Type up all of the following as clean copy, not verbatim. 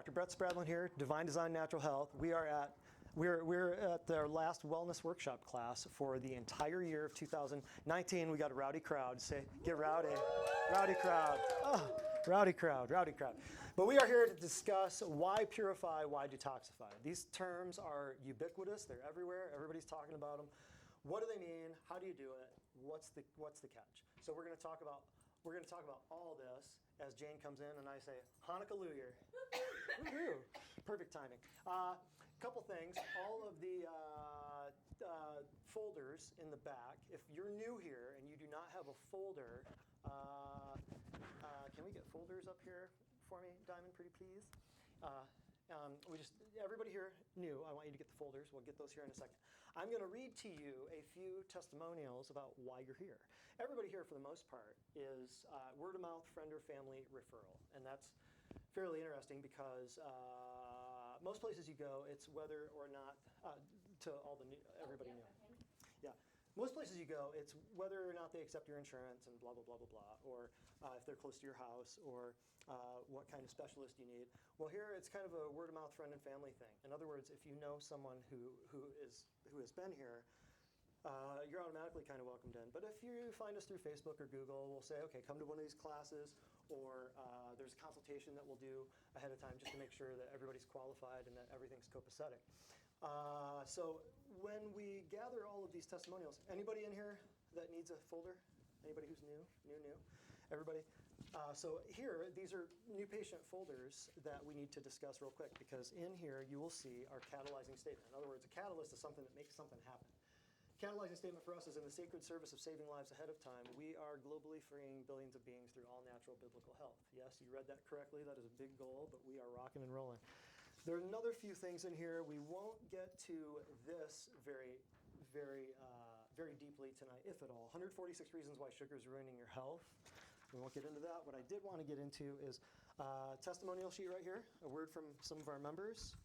Dr. Brett Spradlin here, Divine Design Natural Health. We're at our last wellness workshop class for the entire year of 2019. We got a rowdy crowd. Say, get rowdy. Rowdy crowd. Oh, rowdy crowd, rowdy crowd. But we are here to discuss why Purify, why Detoxify. These terms are ubiquitous. They're everywhere. Everybody's talking about them. What do they mean? How do you do it? What's the catch? So we're going to talk about all this as Jane comes in and I say, Hanukkah-luyer. Woohoo! Perfect timing. Couple things. All of the folders in the back, if you're new here and you do not have a folder, can we get folders up here for me, Diamond, pretty please? Everybody here new, I want you to get the folders. We'll get those here in a second. I'm going to read to you a few testimonials about why you're here. Everybody here, for the most part, is word of mouth, friend or family referral. And that's fairly interesting because most places you go, it's whether or not, to all the new, everybody new. Yeah. Most places you go, it's whether or not they accept your insurance and blah, blah, blah, blah, blah, or if they're close to your house, or what kind of specialist you need. Well, here it's kind of a word-of-mouth friend and family thing. In other words, if you know someone who has been here, you're automatically kind of welcomed in. But if you find us through Facebook or Google, we'll say, okay, come to one of these classes, or there's a consultation that we'll do ahead of time just to make sure that everybody's qualified and that everything's copacetic. So when we gather all of these testimonials, anybody in here that needs a folder? Anybody who's new? Everybody? So here, these are new patient folders that we need to discuss real quick, because in here you will see our catalyzing statement. In other words, a catalyst is something that makes something happen. Catalyzing statement for us is in the sacred service of saving lives ahead of time. We are globally freeing billions of beings through all natural biblical health. Yes, you read that correctly. That is a big goal, but we are rocking and rolling. There are another few things in here. We won't get to this very deeply tonight, if at all. 146 reasons why sugar is ruining your health. We won't get into that. What I did want to get into is a testimonial sheet right here, a word from some of our members.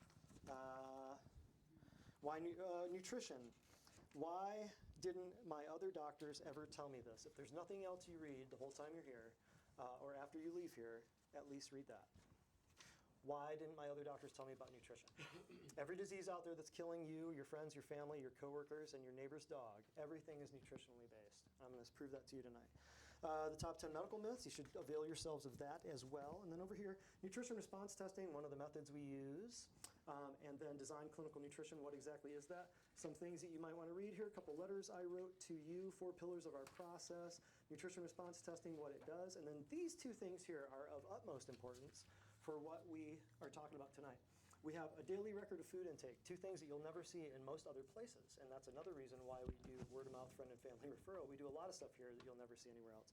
Why nutrition? Why didn't my other doctors ever tell me this? If there's nothing else you read the whole time you're here, or after you leave here, at least read that. Why didn't my other doctors tell me about nutrition? Every disease out there that's killing you, your friends, your family, your coworkers, and your neighbor's dog, everything is nutritionally based. I'm going to prove that to you tonight. The top 10 medical myths, you should avail yourselves of that as well. And then over here, nutrition response testing, one of the methods we use. And then design clinical nutrition, what exactly is that? Some things that you might want to read here, a couple letters I wrote to you, 4 pillars of our process, nutrition response testing, what it does. And then these 2 things here are of utmost importance for what we are talking about tonight. We have a daily record of food intake, 2 things that you'll never see in most other places. And that's another reason why we do word of mouth, friend and family referral. We do a lot of stuff here that you'll never see anywhere else.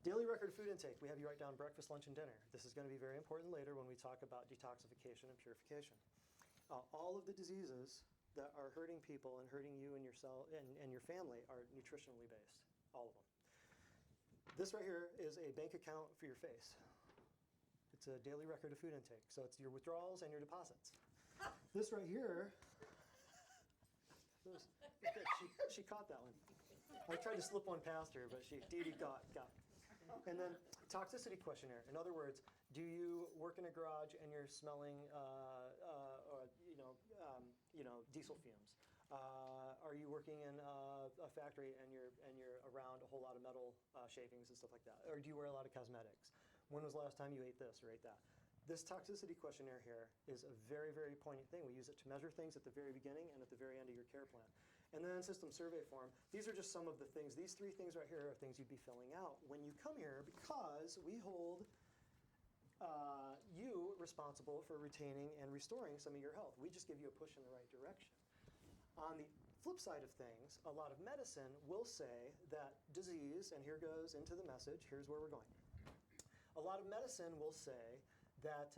Daily record of food intake, we have you write down breakfast, lunch, and dinner. This is going to be very important later when we talk about detoxification and purification. All of the diseases that are hurting people and hurting you and yourself and your family are nutritionally based, all of them. This right here is a bank account for your face. It's a daily record of food intake, so it's your withdrawals and your deposits. This right here, she caught that one. I tried to slip one past her, but Dee Dee got. And then toxicity questionnaire. In other words, do you work in a garage and you're smelling, diesel fumes? Are you working in a factory and you're around a whole lot of metal shavings and stuff like that? Or do you wear a lot of cosmetics? When was the last time you ate this or ate that? This toxicity questionnaire here is a very, very poignant thing. We use it to measure things at the very beginning and at the very end of your care plan. And then system survey form. These are just some of the things. These 3 things right here are things you'd be filling out when you come here, because we hold you responsible for retaining and restoring some of your health. We just give you a push in the right direction. On the flip side of things, a lot of medicine will say that disease, and here goes into the message, here's where we're going. A lot of medicine will say that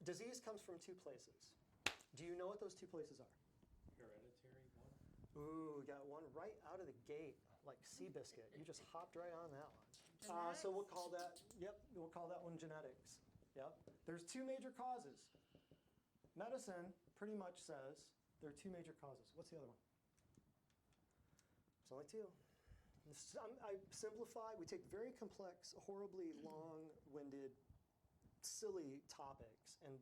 disease comes from 2 places. Do you know what those 2 places are? Hereditary one? Ooh, we got one right out of the gate, like Seabiscuit. You just hopped right on that one. So we'll call that one genetics. Yep. There's 2 major causes. Medicine pretty much says there are 2 major causes. What's the other one? There's only 2. I simplify. We take very complex, horribly long-winded silly topics and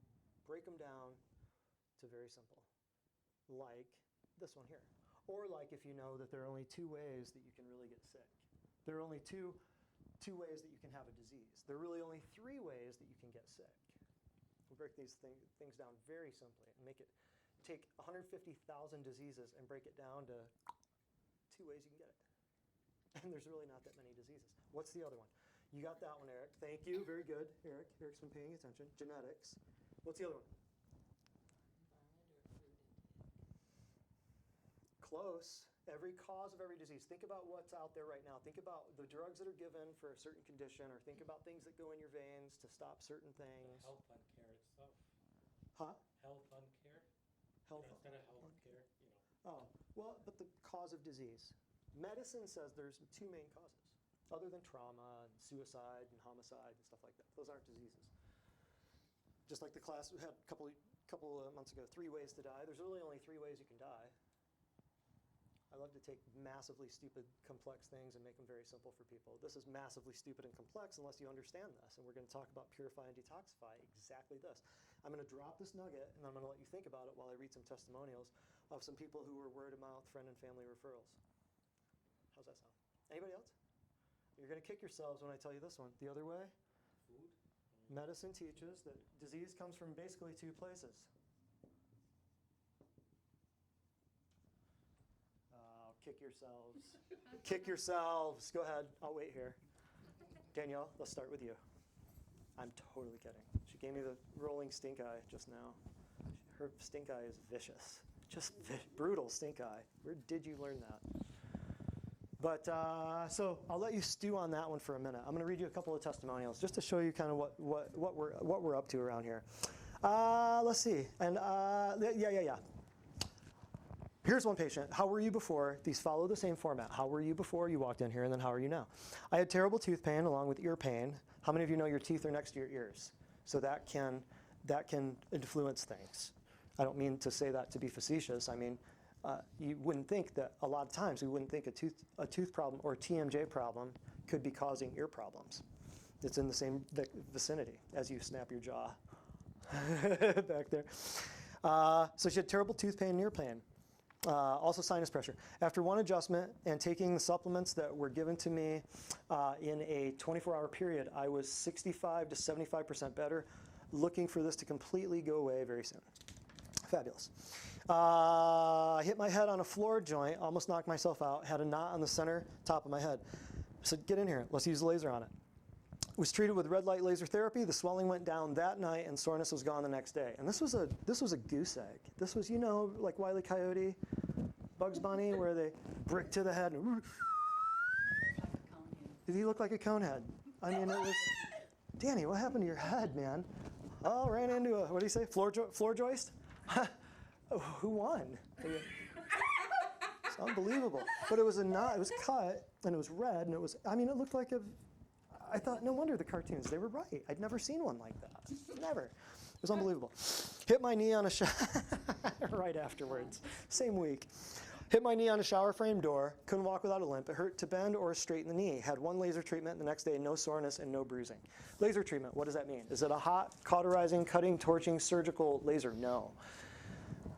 break them down to very simple, like this one here. Or like if you know that there are only 2 ways that you can really get sick. There are only two ways that you can have a disease. There are really only 3 ways that you can get sick. We break these things down very simply and take 150,000 diseases and break it down to 2 ways you can get it. And there's really not that many diseases. What's the other one? You got that one, Eric. Thank you. Very good, Eric. Eric's been paying attention. Genetics. What's the other one? Close. Every cause of every disease. Think about what's out there right now. Think about the drugs that are given for a certain condition, or think about things that go in your veins to stop certain things. Health on care itself. Huh? Health on care. Health. Instead of health care, you know. Oh, well, but the cause of disease. Medicine says there's 2 main causes, other than trauma and suicide and homicide and stuff like that. Those aren't diseases. Just like the class we had a couple of months ago, 3 ways to die. There's really only 3 ways you can die. I love to take massively stupid, complex things and make them very simple for people. This is massively stupid and complex unless you understand this. And we're going to talk about Purify and Detoxify, exactly this. I'm going to drop this nugget, and I'm going to let you think about it while I read some testimonials of some people who were word-of-mouth, friend and family referrals. How's that sound? Anybody else? You're going to kick yourselves when I tell you this one. The other way? Food. Medicine teaches that disease comes from basically 2 places. Kick yourselves. Kick yourselves. Go ahead. I'll wait here. Danielle, let's start with you. I'm totally kidding. She gave me the rolling stink eye just now. Her stink eye is vicious. Just brutal stink eye. Where did you learn that? But so I'll let you stew on that one for a minute. I'm going to read you a couple of testimonials just to show you kind of what we're up to around here. Let's see. And yeah. Here's one patient. How were you before? These follow the same format. How were you before you walked in here, and then how are you now? I had terrible tooth pain along with ear pain. How many of you know your teeth are next to your ears? So that can influence things. I don't mean to say that to be facetious. I mean, you wouldn't think that a lot of times we wouldn't think a tooth problem or a TMJ problem could be causing ear problems. It's in the same vicinity as you snap your jaw back there. So she had terrible tooth pain and ear pain. Also sinus pressure. After one adjustment and taking the supplements that were given to me in a 24-hour period, I was 65 to 75% better, looking for this to completely go away very soon. Fabulous. I hit my head on a floor joint, almost knocked myself out, had a knot on the center top of my head. I said, get in here, let's use the laser on it. Was treated with red light laser therapy. The swelling went down that night, and soreness was gone the next day. And this was a goose egg. This was, you know, like Wile E. Coyote, Bugs Bunny, where they brick to the head. And did he look like a cone head? I mean, it was. Danny, what happened to your head, man? Oh, ran into a, what do you say, floor joist? Who won? It's unbelievable. But it was a knot. It was cut, and it was red, and it was. I mean, it looked like a. I thought, no wonder the cartoons, they were right. I'd never seen one like that. Never. It was unbelievable. Hit my knee on a right afterwards, same week. Hit my knee on a shower frame door, couldn't walk without a limp. It hurt to bend or straighten the knee. Had 1 laser treatment, the next day no soreness and no bruising. Laser treatment, what does that mean? Is it a hot, cauterizing, cutting, torching, surgical laser? No.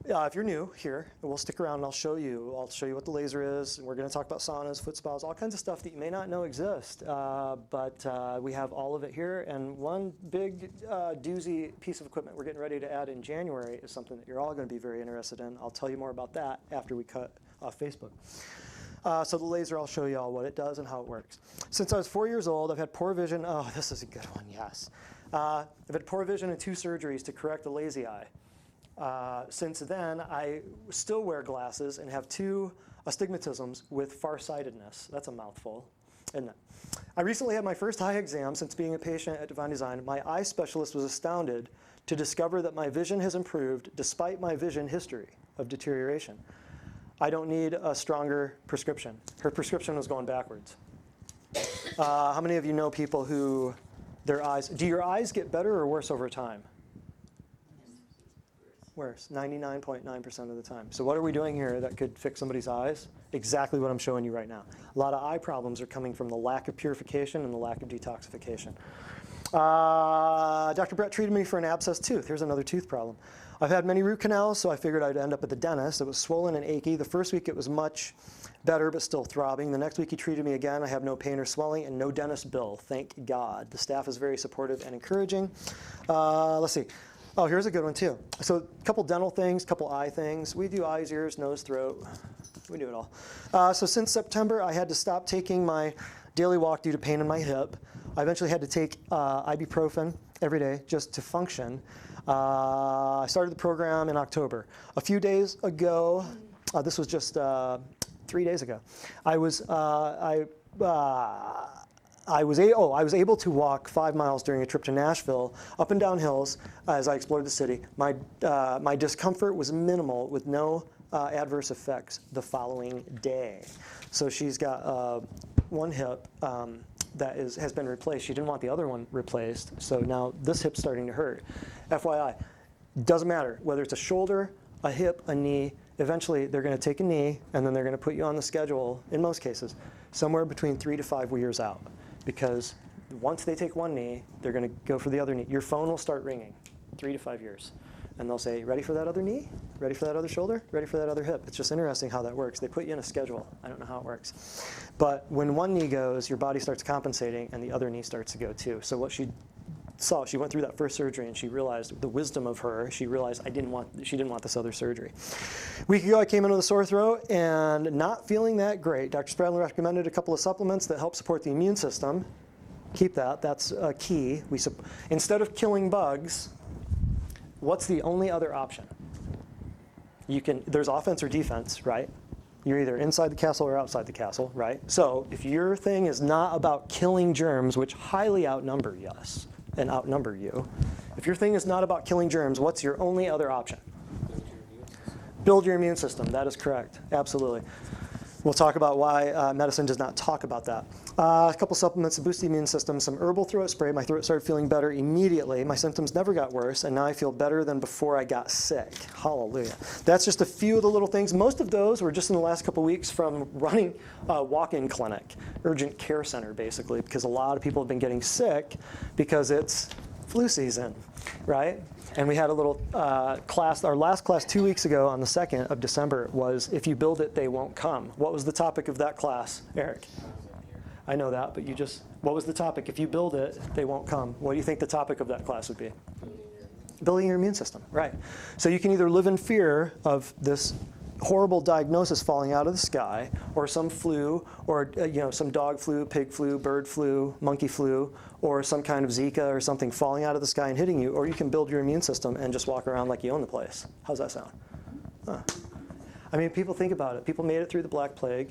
If you're new here, we'll stick around and I'll show you what the laser is. And we're going to talk about saunas, foot spas, all kinds of stuff that you may not know exist. But we have all of it here. And one big doozy piece of equipment we're getting ready to add in January is something that you're all going to be very interested in. I'll tell you more about that after we cut off Facebook. So the laser, I'll show you all what it does and how it works. Since I was 4 years old, I've had poor vision. Oh, this is a good one, yes. I've had poor vision and 2 surgeries to correct a lazy eye. Since then, I still wear glasses and have 2 astigmatisms with farsightedness. That's a mouthful, isn't it? I recently had my first eye exam since being a patient at Divine Design. My eye specialist was astounded to discover that my vision has improved despite my vision history of deterioration. I don't need a stronger prescription. Her prescription was going backwards. How many of you know people who their eyes, do your eyes get better or worse over time? Worse, 99.9% of the time. So what are we doing here that could fix somebody's eyes? Exactly what I'm showing you right now. A lot of eye problems are coming from the lack of purification and the lack of detoxification. Dr. Brett treated me for an abscessed tooth. Here's another tooth problem. I've had many root canals, so I figured I'd end up at the dentist. It was swollen and achy. The first week it was much better, but still throbbing. The next week he treated me again. I have no pain or swelling and no dentist bill. Thank God. The staff is very supportive and encouraging. Let's see. Oh, here's a good one too. So a couple dental things, couple eye things. We do eyes, ears, nose, throat. We do it all. So since September, I had to stop taking my daily walk due to pain in my hip. I eventually had to take ibuprofen every day just to function. I started the program in October. A few days ago, this was just 3 days ago, I was able to walk 5 miles during a trip to Nashville, up and down hills as I explored the city. My discomfort was minimal with no adverse effects the following day. So she's got one hip that has been replaced. She didn't want the other one replaced, so now this hip's starting to hurt. FYI, doesn't matter whether it's a shoulder, a hip, a knee. Eventually, they're going to take a knee, and then they're going to put you on the schedule, in most cases, somewhere between 3 to 5 years out. Because once they take one knee, they're going to go for the other knee. Your phone will start ringing, 3 to 5 years. And they'll say, ready for that other knee? Ready for that other shoulder? Ready for that other hip? It's just interesting how that works. They put you in a schedule. I don't know how it works. But when one knee goes, your body starts compensating, and the other knee starts to go too. So what she saw, she went through that first surgery, and she realized the wisdom of her. She realized she didn't want this other surgery. A week ago, I came in with a sore throat and not feeling that great. Dr. Spradlin recommended a couple of supplements that help support the immune system. Keep that. That's key. Instead of killing bugs, what's the only other option? There's offense or defense, right? You're either inside the castle or outside the castle, right? So if your thing is not about killing germs, which highly outnumber us and outnumber you, if your thing is not about killing germs, what's your only other option? Build your immune system. That is correct. Absolutely. We'll talk about why medicine does not talk about that. A couple supplements to boost the immune system, some herbal throat spray. My throat started feeling better immediately. My symptoms never got worse, and now I feel better than before I got sick. Hallelujah. That's just a few of the little things. Most of those were just in the last couple weeks from running a walk-in clinic, urgent care center, basically, because a lot of people have been getting sick because it's flu season, right? And we had a little class, our last class 2 weeks ago on the 2nd of December was, if you build it, they won't come. What was the topic of that class, Eric? I know that, but what was the topic? If you build it, they won't come. What do you think the topic of that class would be? Building your immune system, right. So you can either live in fear of this horrible diagnosis falling out of the sky, or some flu, or some dog flu, pig flu, bird flu, monkey flu, or some kind of Zika or something falling out of the sky and hitting you, or you can build your immune system and just walk around like you own the place. How's that sound? Huh. I mean, people think about it. People made it through the Black Plague.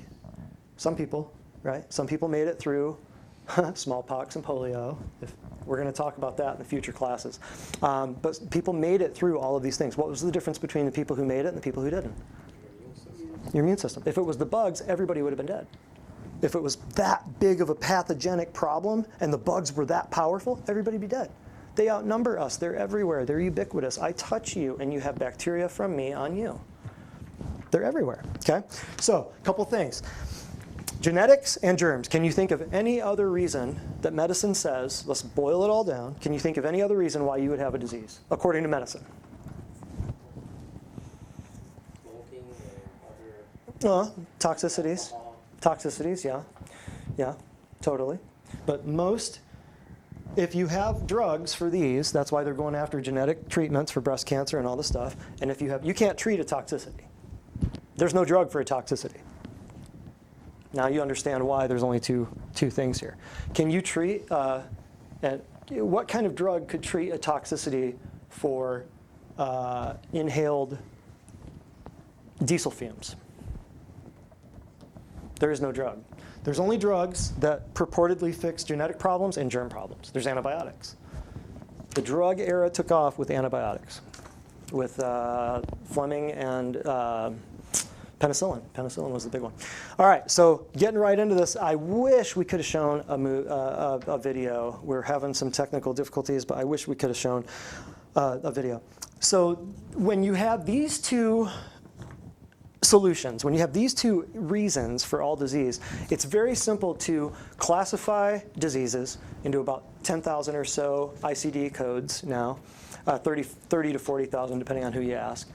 Some people, right? Some people made it through smallpox and polio. We're going to talk about that in the future classes. But people made it through all of these things. What was the difference between the people who made it and the people who didn't? Your immune system. If it was the bugs, everybody would have been dead. If it was that big of a pathogenic problem and the bugs were that powerful, everybody would be dead. They outnumber us. They're everywhere. They're ubiquitous. I touch you and you have bacteria from me on you. They're everywhere, okay? So, a couple things. Genetics and germs. Can you think of any other reason that medicine says, let's boil it all down, can you think of any other reason why you would have a disease, according to medicine? Toxicities. Toxicities, yeah, totally. But if you have drugs for these, that's why they're going after genetic treatments for breast cancer and all this stuff. And if you can't treat a toxicity. There's no drug for a toxicity. Now you understand why there's only two things here. Can you treat, what kind of drug could treat a toxicity for inhaled diesel fumes? There is no drug. There's only drugs that purportedly fix genetic problems and germ problems. There's antibiotics. The drug era took off with antibiotics, with Fleming and penicillin. Penicillin was the big one. All right, so getting right into this, I wish we could have shown a video. We're having some technical difficulties, but I wish we could have shown a video. So when you have these two solutions, when you have these two reasons for all disease, it's very simple to classify diseases into about 10,000 or so ICD codes now, 30 to 40,000 depending on who you ask.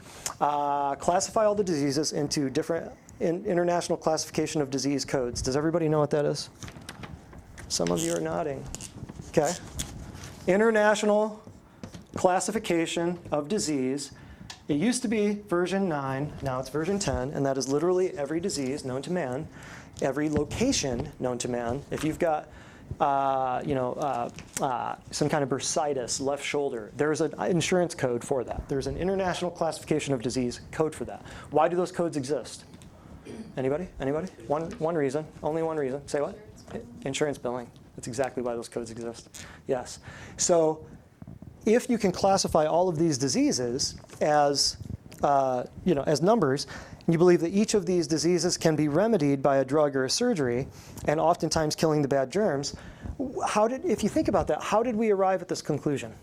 Classify all the diseases into different international classification of disease codes. Does everybody know what that is? Some of you are nodding. Okay. International classification of disease. It used to be version 9, now it's version 10, and that is literally every disease known to man, every location known to man. If you've got some kind of bursitis, left shoulder, there's an insurance code for that. There's an international classification of disease code for that. Why do those codes exist? Anybody? Anybody? One reason. Only one reason. Say what? Insurance billing. That's exactly why those codes exist. Yes. So if you can classify all of these diseases as, as numbers, and you believe that each of these diseases can be remedied by a drug or a surgery, and oftentimes killing the bad germs, if you think about that, how did we arrive at this conclusion?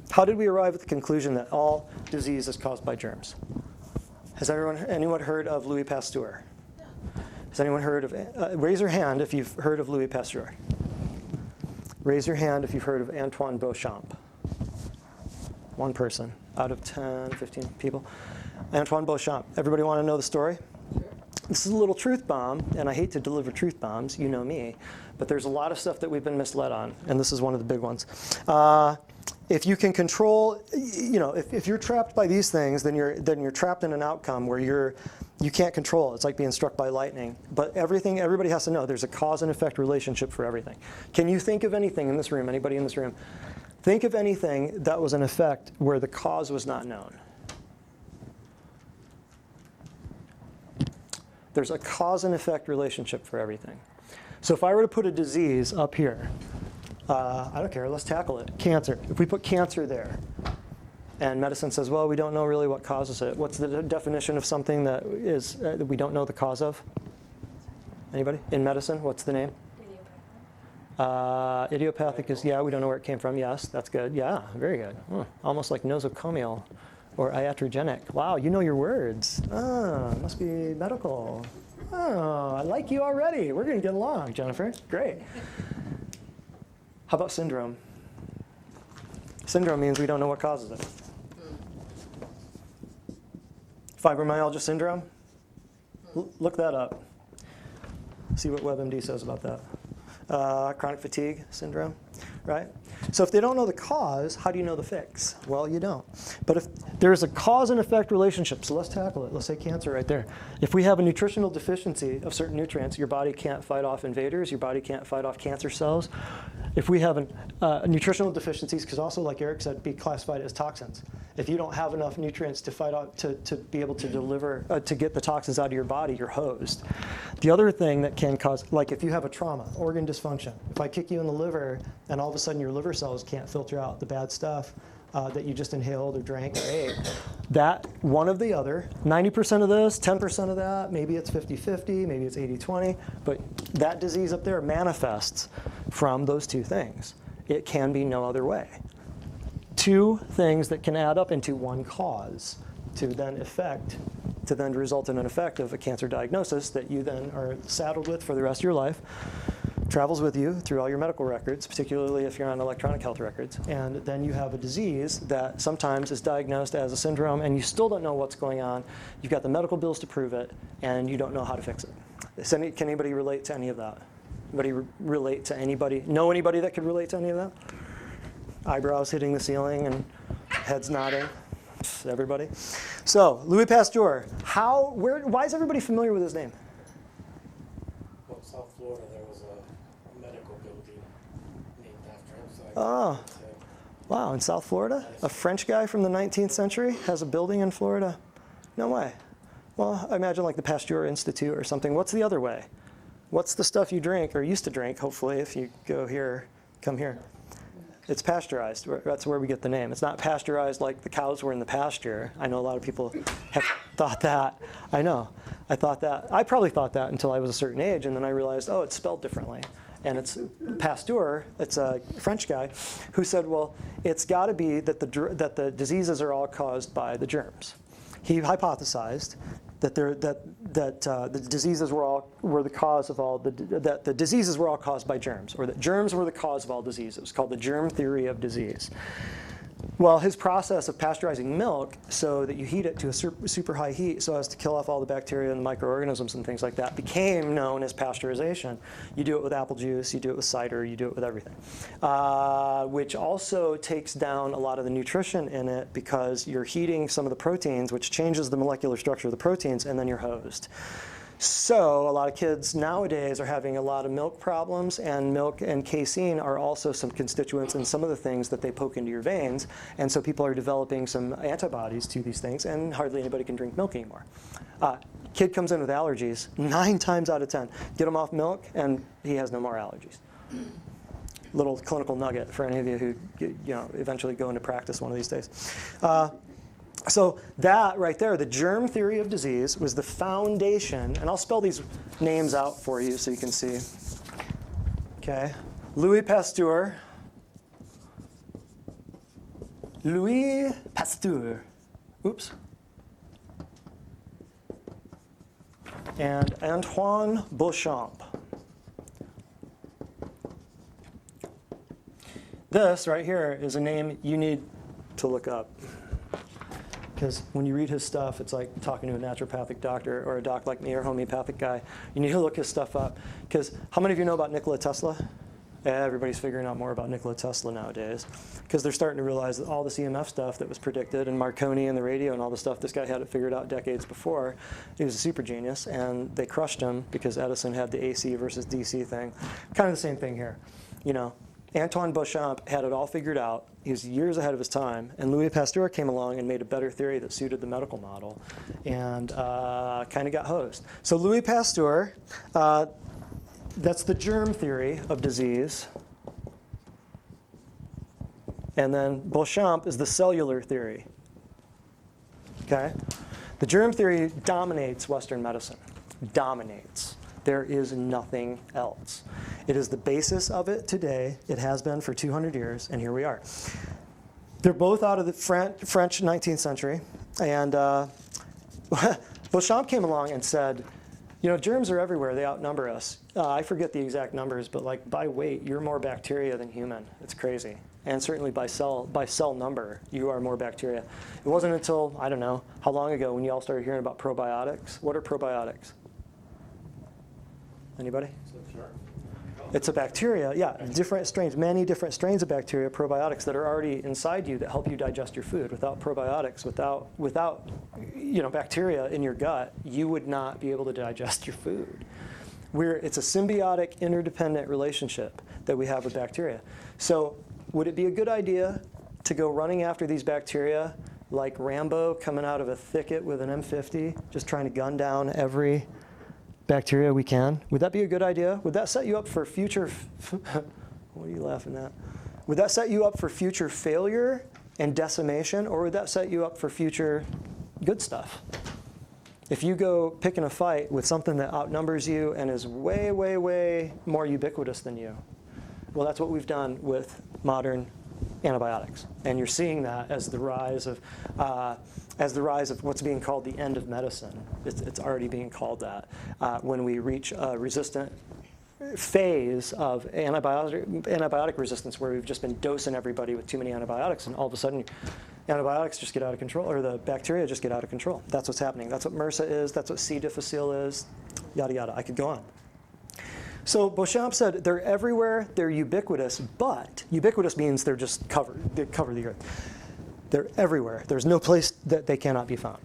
How did we arrive at the conclusion that all disease is caused by germs? Has anyone heard of Louis Pasteur? Has anyone heard of, raise your hand if you've heard of Louis Pasteur. Raise your hand if you've heard of Antoine Beauchamp. One person out of 10, 15 people. Antoine Beauchamp. Everybody want to know the story? Sure. This is a little truth bomb, and I hate to deliver truth bombs, you know me, but there's a lot of stuff that we've been misled on, and this is one of the big ones. If you can control, if you're trapped by these things, then you're trapped in an outcome where you can't control. It's like being struck by lightning. But everybody has to know there's a cause and effect relationship for everything. Can you think of anything in this room, anybody in this room, think of anything that was an effect where the cause was not known? There's a cause and effect relationship for everything. So if I were to put a disease up here, I don't care, let's tackle it. Cancer. If we put cancer there, and medicine says, well, we don't know really what causes it. What's the definition of something that is that we don't know the cause of? Anybody? In medicine, what's the name? Idiopathic is, yeah, we don't know where it came from. Yes, that's good. Yeah, very good. Almost like nosocomial or iatrogenic. Wow, you know your words. Must be medical. Oh, I like you already. We're going to get along, Jennifer. Great. How about syndrome? Syndrome means we don't know what causes it. Fibromyalgia syndrome? Look that up. See what WebMD says about that. Chronic fatigue syndrome, right? So if they don't know the cause, how do you know the fix? Well, you don't. But if there's a cause and effect relationship, so let's tackle it. Let's say cancer right there. If we have a nutritional deficiency of certain nutrients, your body can't fight off invaders, your body can't fight off cancer cells. If we have nutritional deficiencies, because also, like Eric said, be classified as toxins. If you don't have enough nutrients to fight off, to be able to deliver, to get the toxins out of your body, you're hosed. The other thing that can cause, like if you have a trauma, organ dysfunction, if I kick you in the liver and all of a sudden your liver cells can't filter out the bad stuff that you just inhaled or drank or ate, that one of the other, 90% of this, 10% of that, maybe it's 50-50, maybe it's 80-20, but that disease up there manifests from those two things. It can be no other way. Two things that can add up into one cause to then result in an effect of a cancer diagnosis that you then are saddled with for the rest of your life, travels with you through all your medical records, particularly if you're on electronic health records, and then you have a disease that sometimes is diagnosed as a syndrome and you still don't know what's going on, you've got the medical bills to prove it, and you don't know how to fix it. Can anybody relate to any of that? Anybody relate to anybody? Know anybody that could relate to any of that? Eyebrows hitting the ceiling and heads nodding. Everybody. So, Louis Pasteur. Why is everybody familiar with his name? Well, South Florida, there was a medical building named after him. So Oh, wow, in South Florida? A French guy from the 19th century has a building in Florida? No way. Well, I imagine like the Pasteur Institute or something. What's the other way? What's the stuff you drink or used to drink, hopefully, if you come here? It's pasteurized. That's where we get the name. It's not pasteurized like the cows were in the pasture. I know a lot of people have thought that. I know. I thought that. I probably thought that until I was a certain age, and then I realized, oh, it's spelled differently. And it's Pasteur, it's a French guy, who said, well, it's got to be that the diseases are all caused by the germs. He hypothesized, that the diseases were the cause of all that the diseases were all caused by germs, or that germs were the cause of all disease. It was called the germ theory of disease. Well, his process of pasteurizing milk so that you heat it to a super high heat so as to kill off all the bacteria and microorganisms and things like that became known as pasteurization. You do it with apple juice, you do it with cider, you do it with everything. Which also takes down a lot of the nutrition in it because you're heating some of the proteins, which changes the molecular structure of the proteins, and then you're hosed. So a lot of kids nowadays are having a lot of milk problems, and milk and casein are also some constituents in some of the things that they poke into your veins. And so people are developing some antibodies to these things, and hardly anybody can drink milk anymore. Kid comes in with allergies, 9 times out of 10. Get him off milk, and he has no more allergies. Little clinical nugget for any of you who eventually go into practice one of these days. So that right there, the germ theory of disease, was the foundation, and I'll spell these names out for you so you can see. Okay, Louis Pasteur, oops, and Antoine Beauchamp. This right here is a name you need to look up. Because when you read his stuff, it's like talking to a naturopathic doctor or a doc like me or a homeopathic guy. You need to look his stuff up. Because how many of you know about Nikola Tesla? Everybody's figuring out more about Nikola Tesla nowadays. Because they're starting to realize that all this EMF stuff that was predicted, and Marconi and the radio and all the stuff, this guy had it figured out decades before. He was a super genius, and they crushed him because Edison had the AC versus DC thing. Kind of the same thing here. Antoine Beauchamp had it all figured out. He was years ahead of his time, and Louis Pasteur came along and made a better theory that suited the medical model, and kind of got hosed. So Louis Pasteur, that's the germ theory of disease, and then Beauchamp is the cellular theory. Okay, the germ theory dominates Western medicine. Dominates. There is nothing else. It is the basis of it today. It has been for 200 years, and here we are. They're both out of the French 19th century, and Beauchamp came along and said, germs are everywhere. They outnumber us. I forget the exact numbers, but like by weight, you're more bacteria than human. It's crazy. And certainly by cell number, you are more bacteria. It wasn't until, I don't know, how long ago when you all started hearing about probiotics. What are probiotics? Anybody? It's a bacteria, yeah, different strains, many different strains of bacteria, probiotics that are already inside you that help you digest your food. Without probiotics, without bacteria in your gut, you would not be able to digest your food. It's a symbiotic, interdependent relationship that we have with bacteria. So would it be a good idea to go running after these bacteria like Rambo coming out of a thicket with an M50, just trying to gun down every bacteria we can? Would that be a good idea? Would that set you up for future, what are you laughing at? Would that set you up for future failure and decimation, or would that set you up for future good stuff? If you go picking a fight with something that outnumbers you and is way, way, way more ubiquitous than you, well, that's what we've done with modern antibiotics. And you're seeing that as the rise of what's being called the end of medicine. It's already being called that. When we reach a resistant phase of antibiotic resistance, where we've just been dosing everybody with too many antibiotics, and all of a sudden antibiotics just get out of control, or the bacteria just get out of control. That's what's happening. That's what MRSA is. That's what C. difficile is. Yada, yada. I could go on. So Beauchamp said they're everywhere, they're ubiquitous, but ubiquitous means they're just covered. They cover the earth. They're everywhere. There's no place that they cannot be found.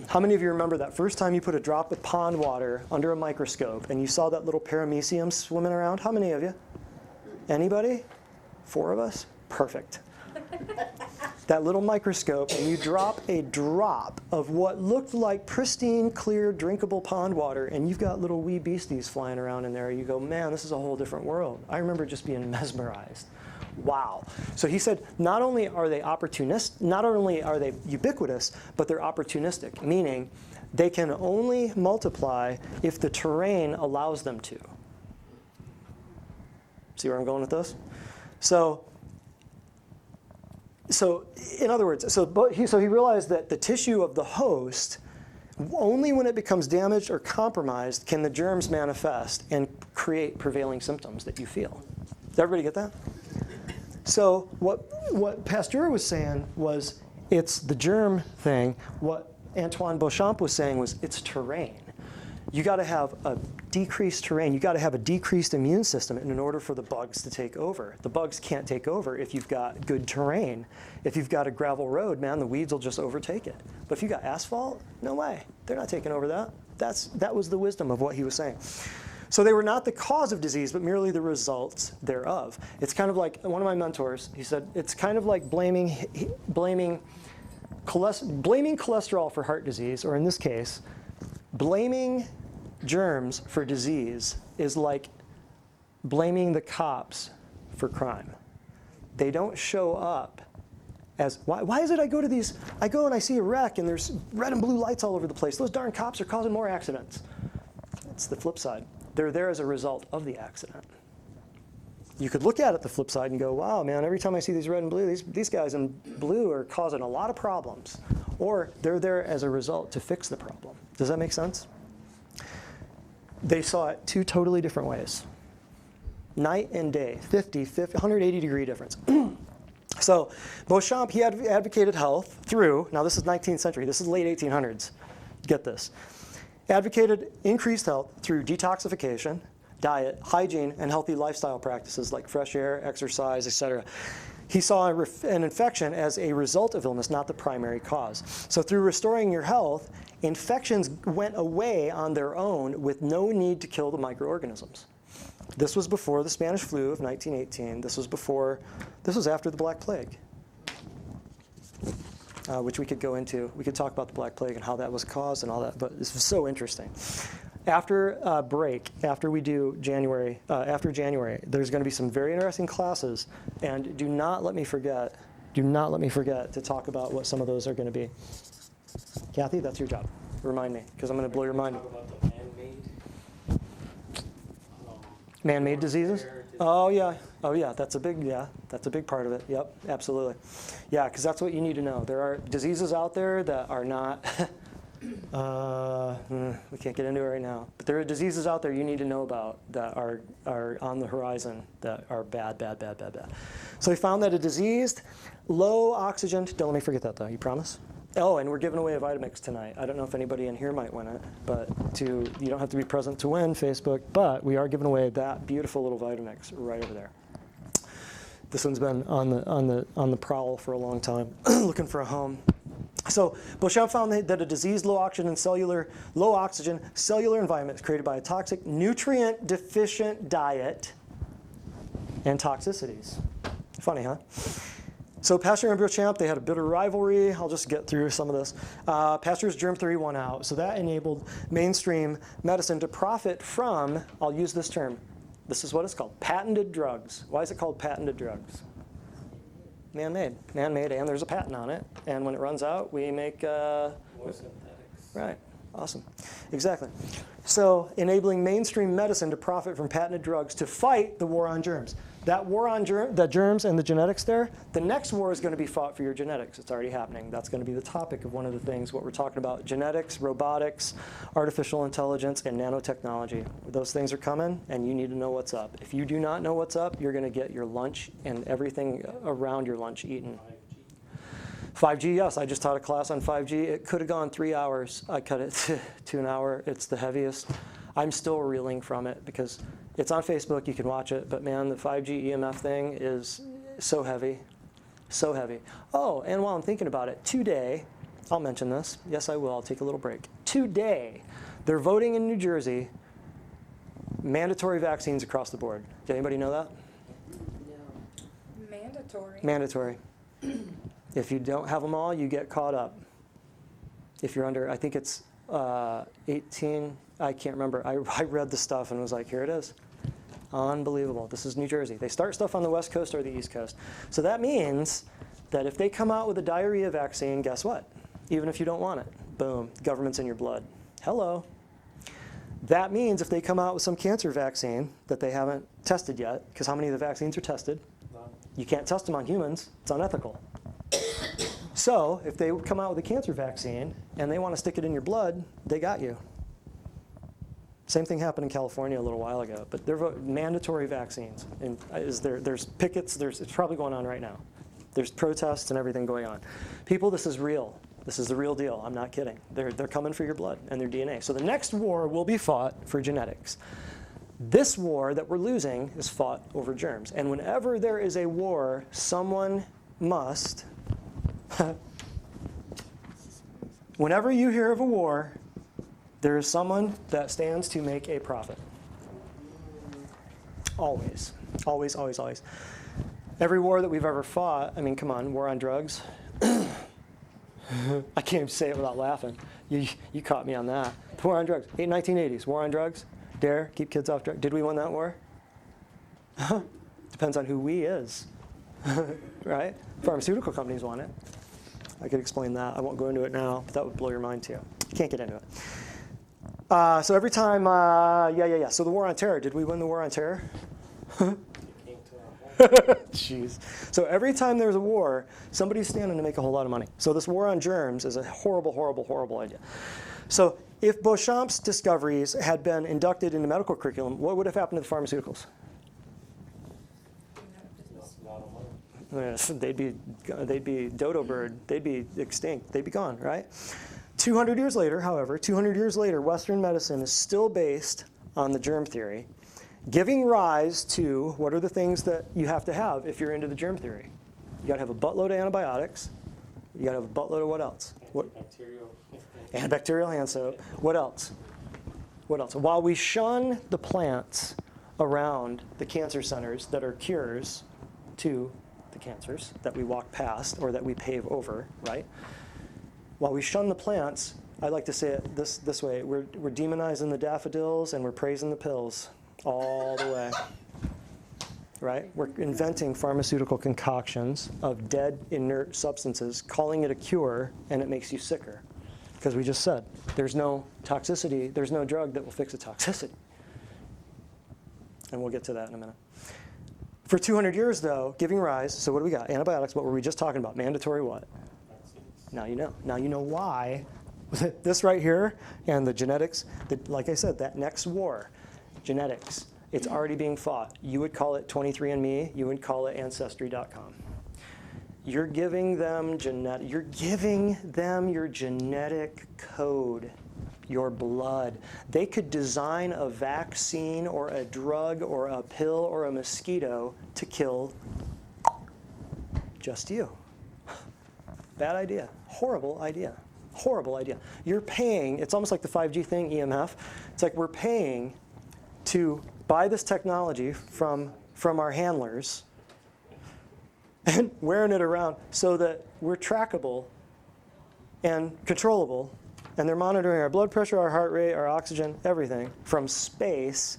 How many of you remember that first time you put a drop of pond water under a microscope and you saw that little paramecium swimming around? How many of you? Anybody? 4 of us? Perfect. That little microscope, and you drop a drop of what looked like pristine, clear, drinkable pond water, and you've got little wee beasties flying around in there. You go, man, this is a whole different world. I remember just being mesmerized. Wow. So he said, not only are they ubiquitous, but they're opportunistic, meaning they can only multiply if the terrain allows them to. See where I'm going with this? So in other words, so he realized that the tissue of the host Only when it becomes damaged or compromised can the germs manifest and create prevailing symptoms that you feel. Does everybody get that? So what Pasteur was saying was it's the germ thing. What Antoine Beauchamp was saying was it's terrain. You got to have a decreased terrain. You got to have a decreased immune system in order for the bugs to take over. The bugs can't take over if you've got good terrain. If you've got a gravel road, man, the weeds will just overtake it. But if you got asphalt, no way. They're not taking over that. That was the wisdom of what he was saying. So they were not the cause of disease, but merely the results thereof. It's kind of like one of my mentors, he said, it's kind of like blaming cholesterol for heart disease, or in this case, blaming germs for disease is like blaming the cops for crime. They don't show up as, why is it I go and I see a wreck and there's red and blue lights all over the place. Those darn cops are causing more accidents. It's the flip side. They're there as a result of the accident. You could look at it the flip side and go, wow, man, every time I see these red and blue, these guys in blue are causing a lot of problems. Or they're there as a result to fix the problem. Does that make sense? They saw it two totally different ways. Night and day, 180 degree difference. So Beauchamp, he advocated health through, now this is 19th century, this is late 1800s. Get this. Advocated increased health through detoxification, diet, hygiene, and healthy lifestyle practices like fresh air, exercise, etc. He saw an infection as a result of illness, not the primary cause. So through restoring your health, infections went away on their own with no need to kill the microorganisms. This was before the Spanish flu of 1918. This was after the Black Plague, which we could go into. We could talk about the Black Plague and how that was caused and all that, but this was so interesting. After break, after we do January, there's going to be some very interesting classes, and do not let me forget to talk about what some of those are going to be. Kathy, that's your job. Remind me, because I'm going to blow your mind. Talk about the Man-made diseases? Oh yeah, that's a big part of it. Yep, absolutely. Yeah, because that's what you need to know. There are diseases out there that are not, we can't get into it right now, but there are diseases out there you need to know about that are on the horizon that are bad. So we found that a diseased, low oxygen, don't let me forget that though, you promise? Oh, and we're giving away a Vitamix tonight. I don't know if anybody in here might win it, but you don't have to be present to win Facebook, but we are giving away that beautiful little Vitamix right over there. This one's been on the prowl for a long time, looking for a home. So Beauchamp found that a diseased low oxygen cellular environment is created by a toxic, nutrient-deficient diet and toxicities. Funny, huh? So Pasteur and Beauchamp, they had a bitter rivalry. I'll just get through some of this. Pasteur's germ theory won out, so that enabled mainstream medicine to profit from, I'll use this term, this is what it's called, patented drugs. Why is it called patented drugs? Man-made, and there's a patent on it. And when it runs out, we make... More synthetics. Right, awesome, exactly. So enabling mainstream medicine to profit from patented drugs to fight the war on germs. That war on the germs and the genetics there, the next war is going to be fought for your genetics. It's already happening. That's going to be the topic of one of the things, what we're talking about, genetics, robotics, artificial intelligence, and nanotechnology. Those things are coming, and you need to know what's up. If you do not know what's up, you're going to get your lunch and everything around your lunch eaten. 5G, yes, I just taught a class on 5G. It could have gone 3 hours. I cut it to an hour. It's the heaviest. I'm still reeling from it because it's on Facebook. You can watch it. But man, the 5G EMF thing is so heavy, so heavy. Oh, and while I'm thinking about it, today, I'll mention this. Yes, I will. I'll take a little break. Today, they're voting in New Jersey, mandatory vaccines across the board. Did anybody know that? No. Mandatory. Mandatory. If you don't have them all, you get caught up. If you're under, I think it's 18, I can't remember. I read the stuff and was like, here it is. Unbelievable. This is New Jersey. They start stuff on the West Coast or the East Coast. So that means that if they come out with a diarrhea vaccine, guess what? Even if you don't want it, boom, government's in your blood. Hello. That means if they come out with some cancer vaccine that they haven't tested yet, because how many of the vaccines are tested? None. You can't test them on humans. It's unethical. So if they come out with a cancer vaccine and they want to stick it in your blood, they got you. Same thing happened in California a little while ago, but they're mandatory vaccines. And there's pickets, it's probably going on right now. There's protests and everything going on. People, this is real. This is the real deal. I'm not kidding. They're coming for your blood and their DNA. So the next war will be fought for genetics. This war that we're losing is fought over germs. And whenever there is a war, someone must, whenever you hear of a war, there is someone that stands to make a profit. Always. Always, always, always. Every war that we've ever fought, I mean, come on, war on drugs. I can't even say it without laughing. You caught me on that. The war on drugs. 1980s, war on drugs. Dare, keep kids off drugs. Did we win that war? Depends on who we is. Right? Pharmaceutical companies won it. I could explain that. I won't go into it now, but that would blow your mind too. You can't get into it. So every time, So the war on terror, did we win the war on terror? Jeez. So every time there's a war, somebody's standing to make a whole lot of money. So this war on germs is a horrible, horrible, horrible idea. So if Beauchamp's discoveries had been inducted into medical curriculum, what would have happened to the pharmaceuticals? They'd be dodo bird. They'd be extinct. They'd be gone, right? 200 years later, however, Western medicine is still based on the germ theory, giving rise to what are the things that you have to have if you're into the germ theory. You got to have a buttload of antibiotics. You got to have a buttload of what else? Antibacterial hand soap. What else? What else? While we shun the plants around the cancer centers that are cures to the cancers that we walk past or that we pave over, right? While we shun the plants, I like to say it this way, we're demonizing the daffodils and we're praising the pills all the way, right? We're inventing pharmaceutical concoctions of dead, inert substances, calling it a cure, and it makes you sicker. Because we just said, there's no toxicity, there's no drug that will fix a toxicity. And we'll get to that in a minute. For 200 years, though, giving rise, so what do we got? Antibiotics, what were we just talking about? Mandatory what? Now you know. Now you know why. This right here and the genetics, like I said, that next war, genetics, it's already being fought. You would call it 23andMe, you would call it Ancestry.com. You're giving them your genetic code, your blood. They could design a vaccine or a drug or a pill or a mosquito to kill just you. Bad idea. Horrible idea. Horrible idea. You're paying, it's almost like the 5G thing, EMF. It's like we're paying to buy this technology from our handlers and wearing it around so that we're trackable and controllable, and they're monitoring our blood pressure, our heart rate, our oxygen, everything from space,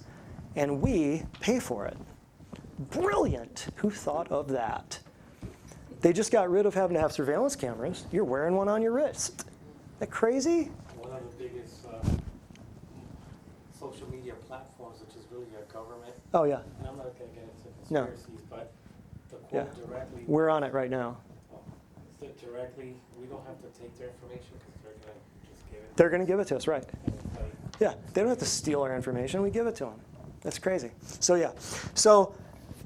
and we pay for it. Brilliant. Who thought of that? They just got rid of having to have surveillance cameras. You're wearing one on your wrist. Isn't that crazy? One of the biggest social media platforms, which is really a government. Oh, yeah. And I'm not going to get into No. conspiracies, but the quote directly. We're on it right now. Directly, we don't have to take their information because they're going to just give it. They're going to give it to us, right? And it's like, Yeah, they don't have to steal our information. We give it to them. That's crazy. So, yeah. So,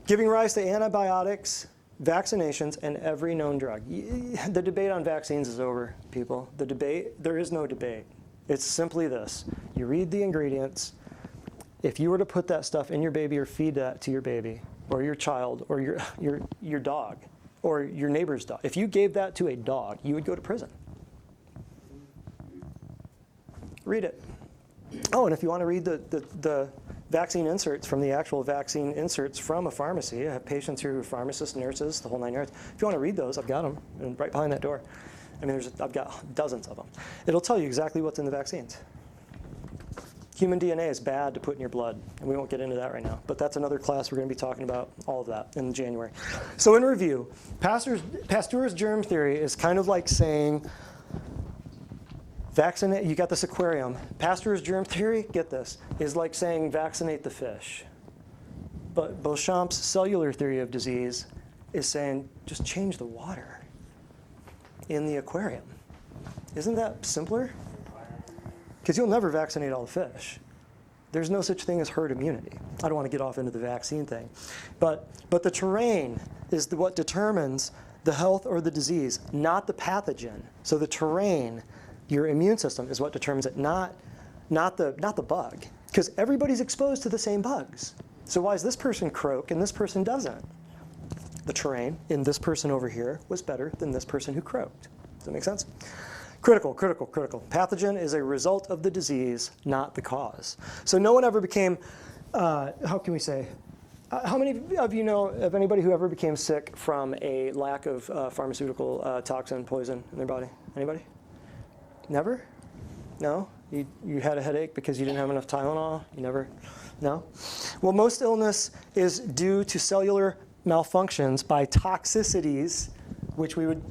giving rise to antibiotics, vaccinations, and every known drug. The debate on vaccines is over, people. There is no debate. It's simply this. You read the ingredients. If you were to put that stuff in your baby or feed that to your baby or your child or your dog or your neighbor's dog, if you gave that to a dog, you would go to prison. Read it. Oh, and if you want to read the vaccine inserts from the actual vaccine inserts from a pharmacy, I have patients here who are pharmacists, nurses, the whole 9 yards. If you want to read those, I've got them and right behind that door. I mean, I've got dozens of them. It'll tell you exactly what's in the vaccines. Human DNA is bad to put in your blood, and we won't get into that right now. But that's another class we're going to be talking about all of that in January. So in review, Pasteur's germ theory is kind of like saying, vaccinate, you got this aquarium. Pasteur's germ theory, get this, is like saying vaccinate the fish. But Beauchamp's cellular theory of disease is saying just change the water. in the aquarium. Isn't that simpler? Because you'll never vaccinate all the fish. There's no such thing as herd immunity. I don't want to get off into the vaccine thing. But the terrain is what determines the health or the disease, not the pathogen. So the terrain, your immune system, is what determines it, not the bug. Because everybody's exposed to the same bugs. So why does this person croak and this person doesn't? The terrain in this person over here was better than this person who croaked. Does that make sense? Critical. Pathogen is a result of the disease, not the cause. So no one ever became, how can we say, how many of you know of anybody who ever became sick from a lack of pharmaceutical toxin, poison in their body? Anybody? Never? No? You had a headache because you didn't have enough Tylenol? You never? No? Well, most illness is due to cellular malfunctions by toxicities, which we would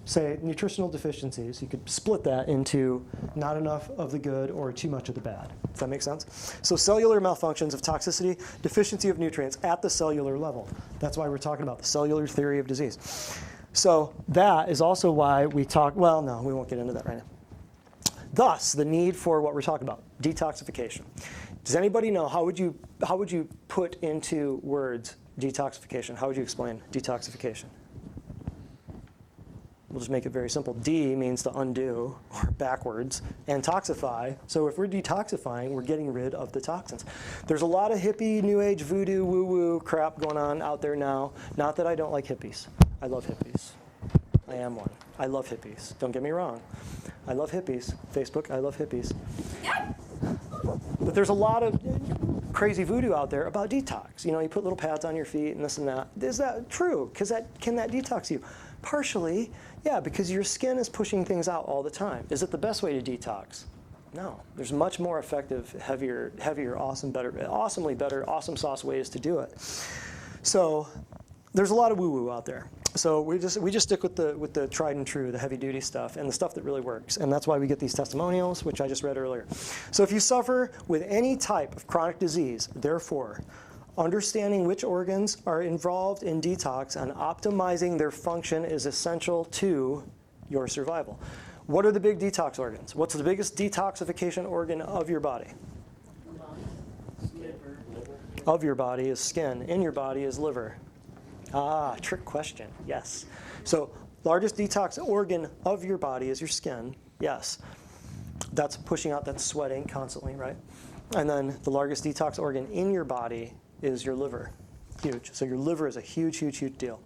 say nutritional deficiencies. You could split that into not enough of the good or too much of the bad. Does that make sense? So cellular malfunctions of toxicity, deficiency of nutrients at the cellular level. That's why we're talking about the cellular theory of disease. So that is also why we talk, well, no, we won't get into that right now. Thus, the need for what we're talking about, detoxification. Does anybody know, how would you put into words detoxification? How would you explain detoxification? We'll just make it very simple. D means to undo, or backwards, and toxify. So if we're detoxifying, we're getting rid of the toxins. There's a lot of hippie, new age, voodoo, woo-woo crap going on out there now. Not that I don't like hippies. I love hippies. I am one. I love hippies. Don't get me wrong. I love hippies. Facebook, I love hippies. But there's a lot of crazy voodoo out there about detox. You know, you put little pads on your feet and this and that. Is that true? Can that detox you? Partially, yeah, because your skin is pushing things out all the time. Is it the best way to detox? No. There's much more effective, heavier, awesomely better, awesome sauce ways to do it. So there's a lot of woo-woo out there. So we just stick with the tried and true, the heavy duty stuff, and the stuff that really works. And that's why we get these testimonials, which I just read earlier. So if you suffer with any type of chronic disease, therefore, understanding which organs are involved in detox and optimizing their function is essential to your survival. What are the big detox organs? What's the biggest detoxification organ of your body? Liver. Of your body is skin. In your body is liver. Ah, trick question. Yes. So largest detox organ of your body is your skin. Yes. That's pushing out, that's sweating constantly, right? And then the largest detox organ in your body is your liver. Huge. So your liver is a huge, huge, huge deal.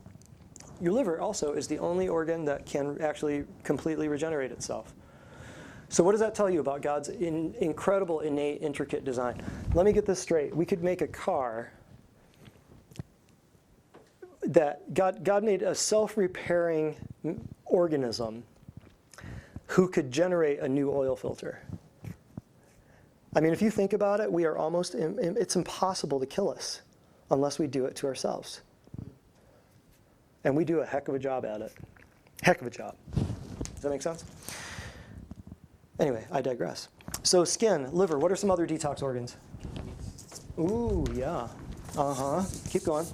Your liver also is the only organ that can actually completely regenerate itself. So what does that tell you about God's incredible, innate, intricate design? Let me get this straight. We could make a car that God made a self-repairing organism who could generate a new oil filter. I mean, if you think about it, it's impossible to kill us unless we do it to ourselves. And we do a heck of a job at it. Heck of a job. Does that make sense? Anyway, I digress. So skin, liver, what are some other detox organs? Ooh, yeah. Uh-huh. Keep going.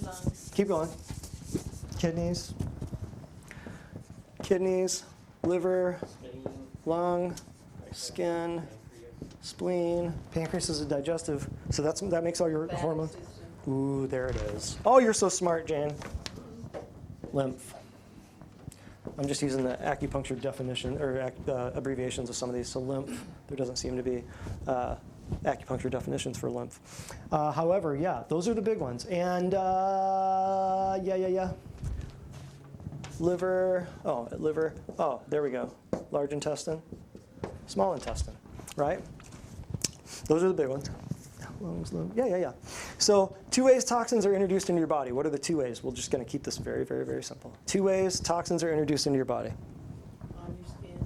Lungs. Keep going. Kidneys, liver, lung, skin, spleen. Pancreas is a digestive, so that makes all your hormones. Ooh, there it is. Oh, you're so smart, Jane. Lymph. I'm just using the acupuncture definition or abbreviations of some of these. So lymph, there doesn't seem to be acupuncture definitions for lymph. However, yeah, those are the big ones. And liver. Oh, there we go. Large intestine, small intestine, right? Those are the big ones. Lungs, yeah. So 2 ways toxins are introduced into your body. What are the 2 ways? We're just going to keep this very, very, very simple. 2 ways toxins are introduced into your body. On your skin.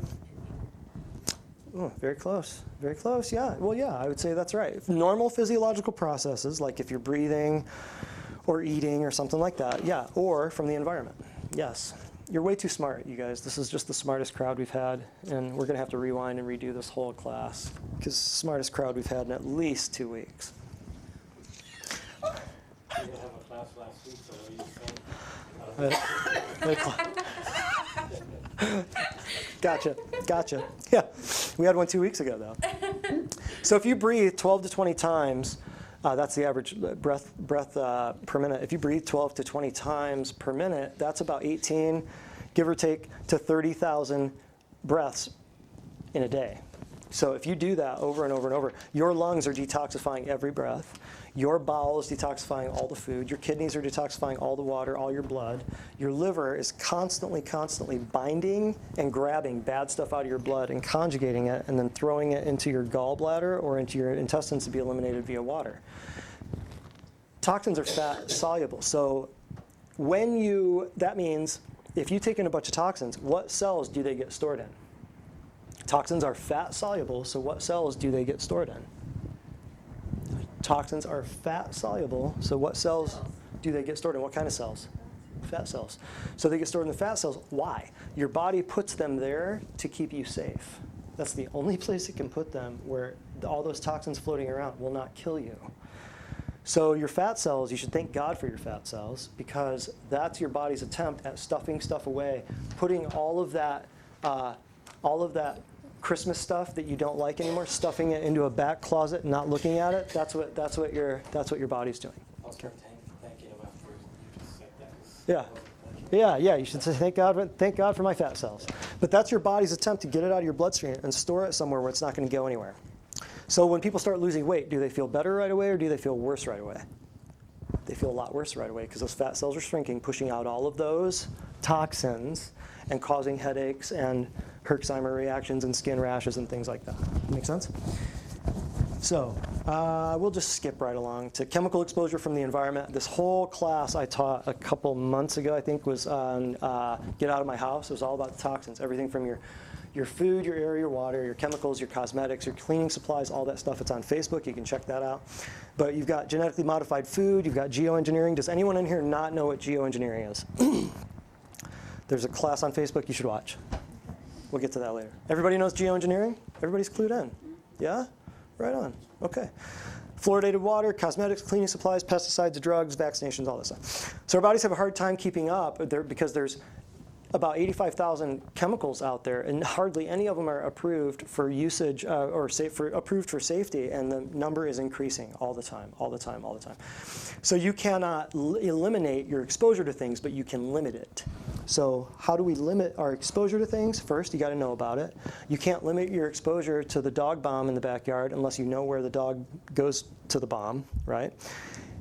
Oh, very close. Very close, yeah. Well, yeah, I would say that's right. Normal physiological processes, like if you're breathing or eating or something like that, yeah. Or from the environment, yes. You're way too smart, you guys. This is just the smartest crowd we've had, and we're going to have to rewind and redo this whole class, because smartest crowd we've had in at least 2 weeks. You have a class last week, so what are you saying? Gotcha. Yeah, we had one 2 weeks ago, though. So if you breathe 12 to 20 times, that's the average breath per minute. If you breathe 12 to 20 times per minute, that's about 18, give or take, to 30,000 breaths in a day. So if you do that over and over and over, your lungs are detoxifying every breath. Your bowel is detoxifying all the food. Your kidneys are detoxifying all the water, all your blood. Your liver is constantly binding and grabbing bad stuff out of your blood and conjugating it and then throwing it into your gallbladder or into your intestines to be eliminated via water. Toxins are fat soluble. So that means if you take in a bunch of toxins, what cells do they get stored in? Toxins are fat soluble, so what cells do they get stored in? Toxins are fat soluble, so what cells do they get stored in? What kind of cells? Fat cells. So they get stored in the fat cells. Why? Your body puts them there to keep you safe. That's the only place it can put them where all those toxins floating around will not kill you. So your fat cells, you should thank God for your fat cells because that's your body's attempt at stuffing stuff away, putting all of that Christmas stuff that you don't like anymore, stuffing it into a back closet and not looking at it. That's what your body's doing. I'll start thanking him after you just said that. Yeah. You should say thank God for my fat cells. But that's your body's attempt to get it out of your bloodstream and store it somewhere where it's not going to go anywhere. So when people start losing weight, do they feel better right away or do they feel worse right away? They feel a lot worse right away because those fat cells are shrinking, pushing out all of those toxins and causing headaches and Herxheimer reactions and skin rashes and things like that. Make sense? So we'll just skip right along to chemical exposure from the environment. This whole class I taught a couple months ago, I think, was on Get Out of My House. It was all about the toxins, everything from your food, your air, your water, your chemicals, your cosmetics, your cleaning supplies, all that stuff. It's on Facebook. You can check that out. But you've got genetically modified food. You've got geoengineering. Does anyone in here not know what geoengineering is? There's a class on Facebook you should watch. We'll get to that later. Everybody knows geoengineering? Everybody's clued in? Yeah? Right on. Okay. Fluoridated water, cosmetics, cleaning supplies, pesticides, drugs, vaccinations, all this stuff. So our bodies have a hard time keeping up because there's about 85,000 chemicals out there, and hardly any of them are approved for usage approved for safety, and the number is increasing all the time. So you cannot eliminate your exposure to things, but you can limit it. So how do we limit our exposure to things? First, you got to know about it. You can't limit your exposure to the dog bomb in the backyard unless you know where the dog goes to the bomb, right?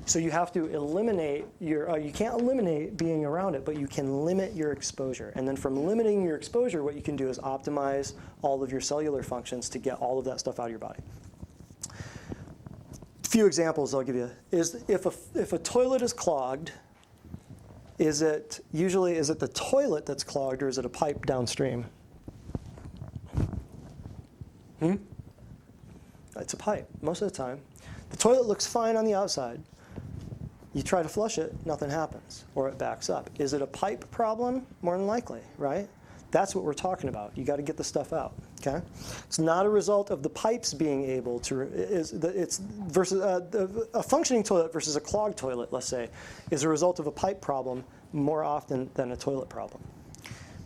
So you have to eliminate you can't eliminate being around it, but you can limit your exposure. And then from limiting your exposure, what you can do is optimize all of your cellular functions to get all of that stuff out of your body. A few examples I'll give you is if a toilet is clogged, is it the toilet that's clogged or is it a pipe downstream? It's a pipe most of the time. The toilet looks fine on the outside. You try to flush it, nothing happens, or it backs up. Is it a pipe problem? More than likely, right? That's what we're talking about. You got to get the stuff out, okay? It's not a result of the pipes being able to, it's versus a functioning toilet versus a clogged toilet, let's say, is a result of a pipe problem more often than a toilet problem.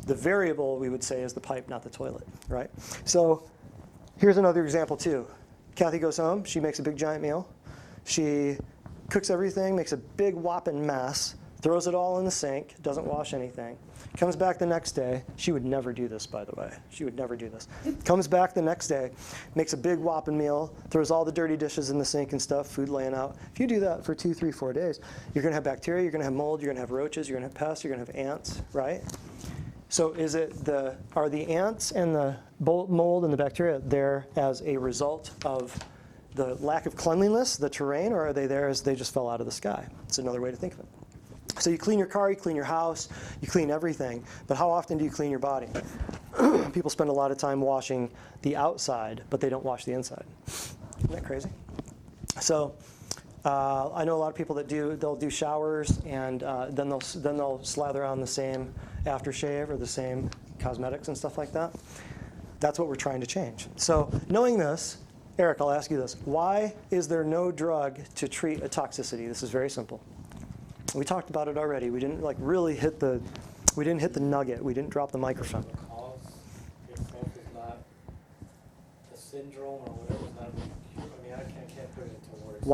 The variable, we would say, is the pipe, not the toilet, right? So here's another example too. Kathy goes home, she makes a big giant meal. She cooks everything, makes a big whopping mess, throws it all in the sink, doesn't wash anything. Comes back the next day. She would never do this, by the way. She would never do this. Comes back the next day, makes a big whopping meal, throws all the dirty dishes in the sink and stuff, food laying out. If you do that for 2, 3, 4 days, you're going to have bacteria, you're going to have mold, you're going to have roaches, you're going to have pests, you're going to have ants, right? So are the ants and the mold and the bacteria there as a result of the lack of cleanliness, the terrain, or are they there as they just fell out of the sky? It's another way to think of it. So you clean your car, you clean your house, you clean everything, but how often do you clean your body? People spend a lot of time washing the outside, but they don't wash the inside. Isn't that crazy? So I know a lot of people that they'll do showers and then they'll slather on the same aftershave or the same cosmetics and stuff like that. That's what we're trying to change. So knowing this, Eric, I'll ask you this. Why is there no drug to treat a toxicity? This is very simple. We talked about it already. We didn't really hit the nugget. We didn't drop the microphone. The cause itself is not the syndrome or whatever. It's not really cure. I mean, I can't put it into words.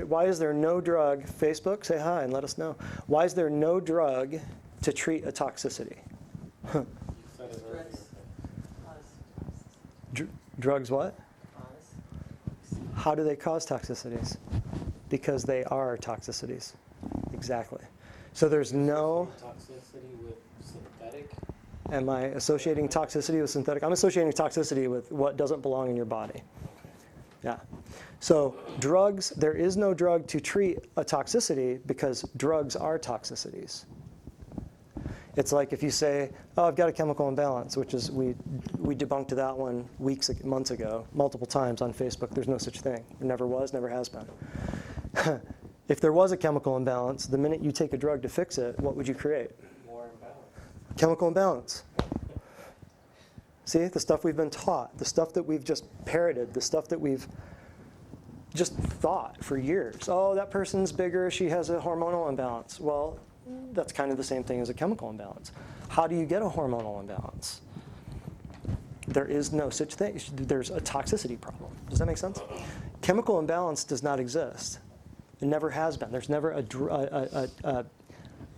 Why is there no drug? Facebook, say hi and let us know. Why is there no drug to treat a toxicity? You said it earlier. Drugs what? How do they cause toxicities? Because they are toxicities. Exactly. So there's no... Toxicity with synthetic? Am I associating toxicity with synthetic? I'm associating toxicity with what doesn't belong in your body. Okay. Yeah. So drugs, there is no drug to treat a toxicity because drugs are toxicities. It's like if you say, oh, I've got a chemical imbalance, which is, we debunked that one months ago, multiple times on Facebook. There's no such thing. It never was, never has been. If there was a chemical imbalance, the minute you take a drug to fix it, what would you create? More imbalance. Chemical imbalance. See, the stuff we've been taught, the stuff that we've just parroted, the stuff that we've just thought for years. Oh, that person's bigger, she has a hormonal imbalance. Well, that's kind of the same thing as a chemical imbalance. How do you get a hormonal imbalance? There is no such thing. There's a toxicity problem. Does that make sense? Chemical imbalance does not exist. It never has been. There's never a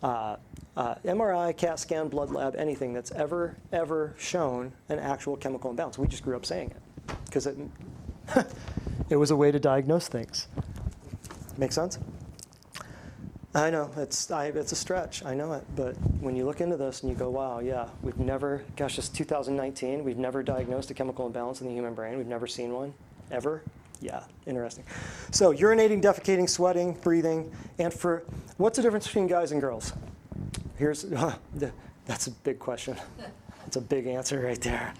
MRI, CAT scan, blood lab, anything that's ever shown an actual chemical imbalance. We just grew up saying it because it was a way to diagnose things. Make sense? I know, it's a stretch, I know it, but when you look into this and you go, wow, yeah, we've never, gosh, it's 2019, we've never diagnosed a chemical imbalance in the human brain, we've never seen one, ever? Yeah, interesting. So urinating, defecating, sweating, breathing, and what's the difference between guys and girls? That's a big question. That's a big answer right there.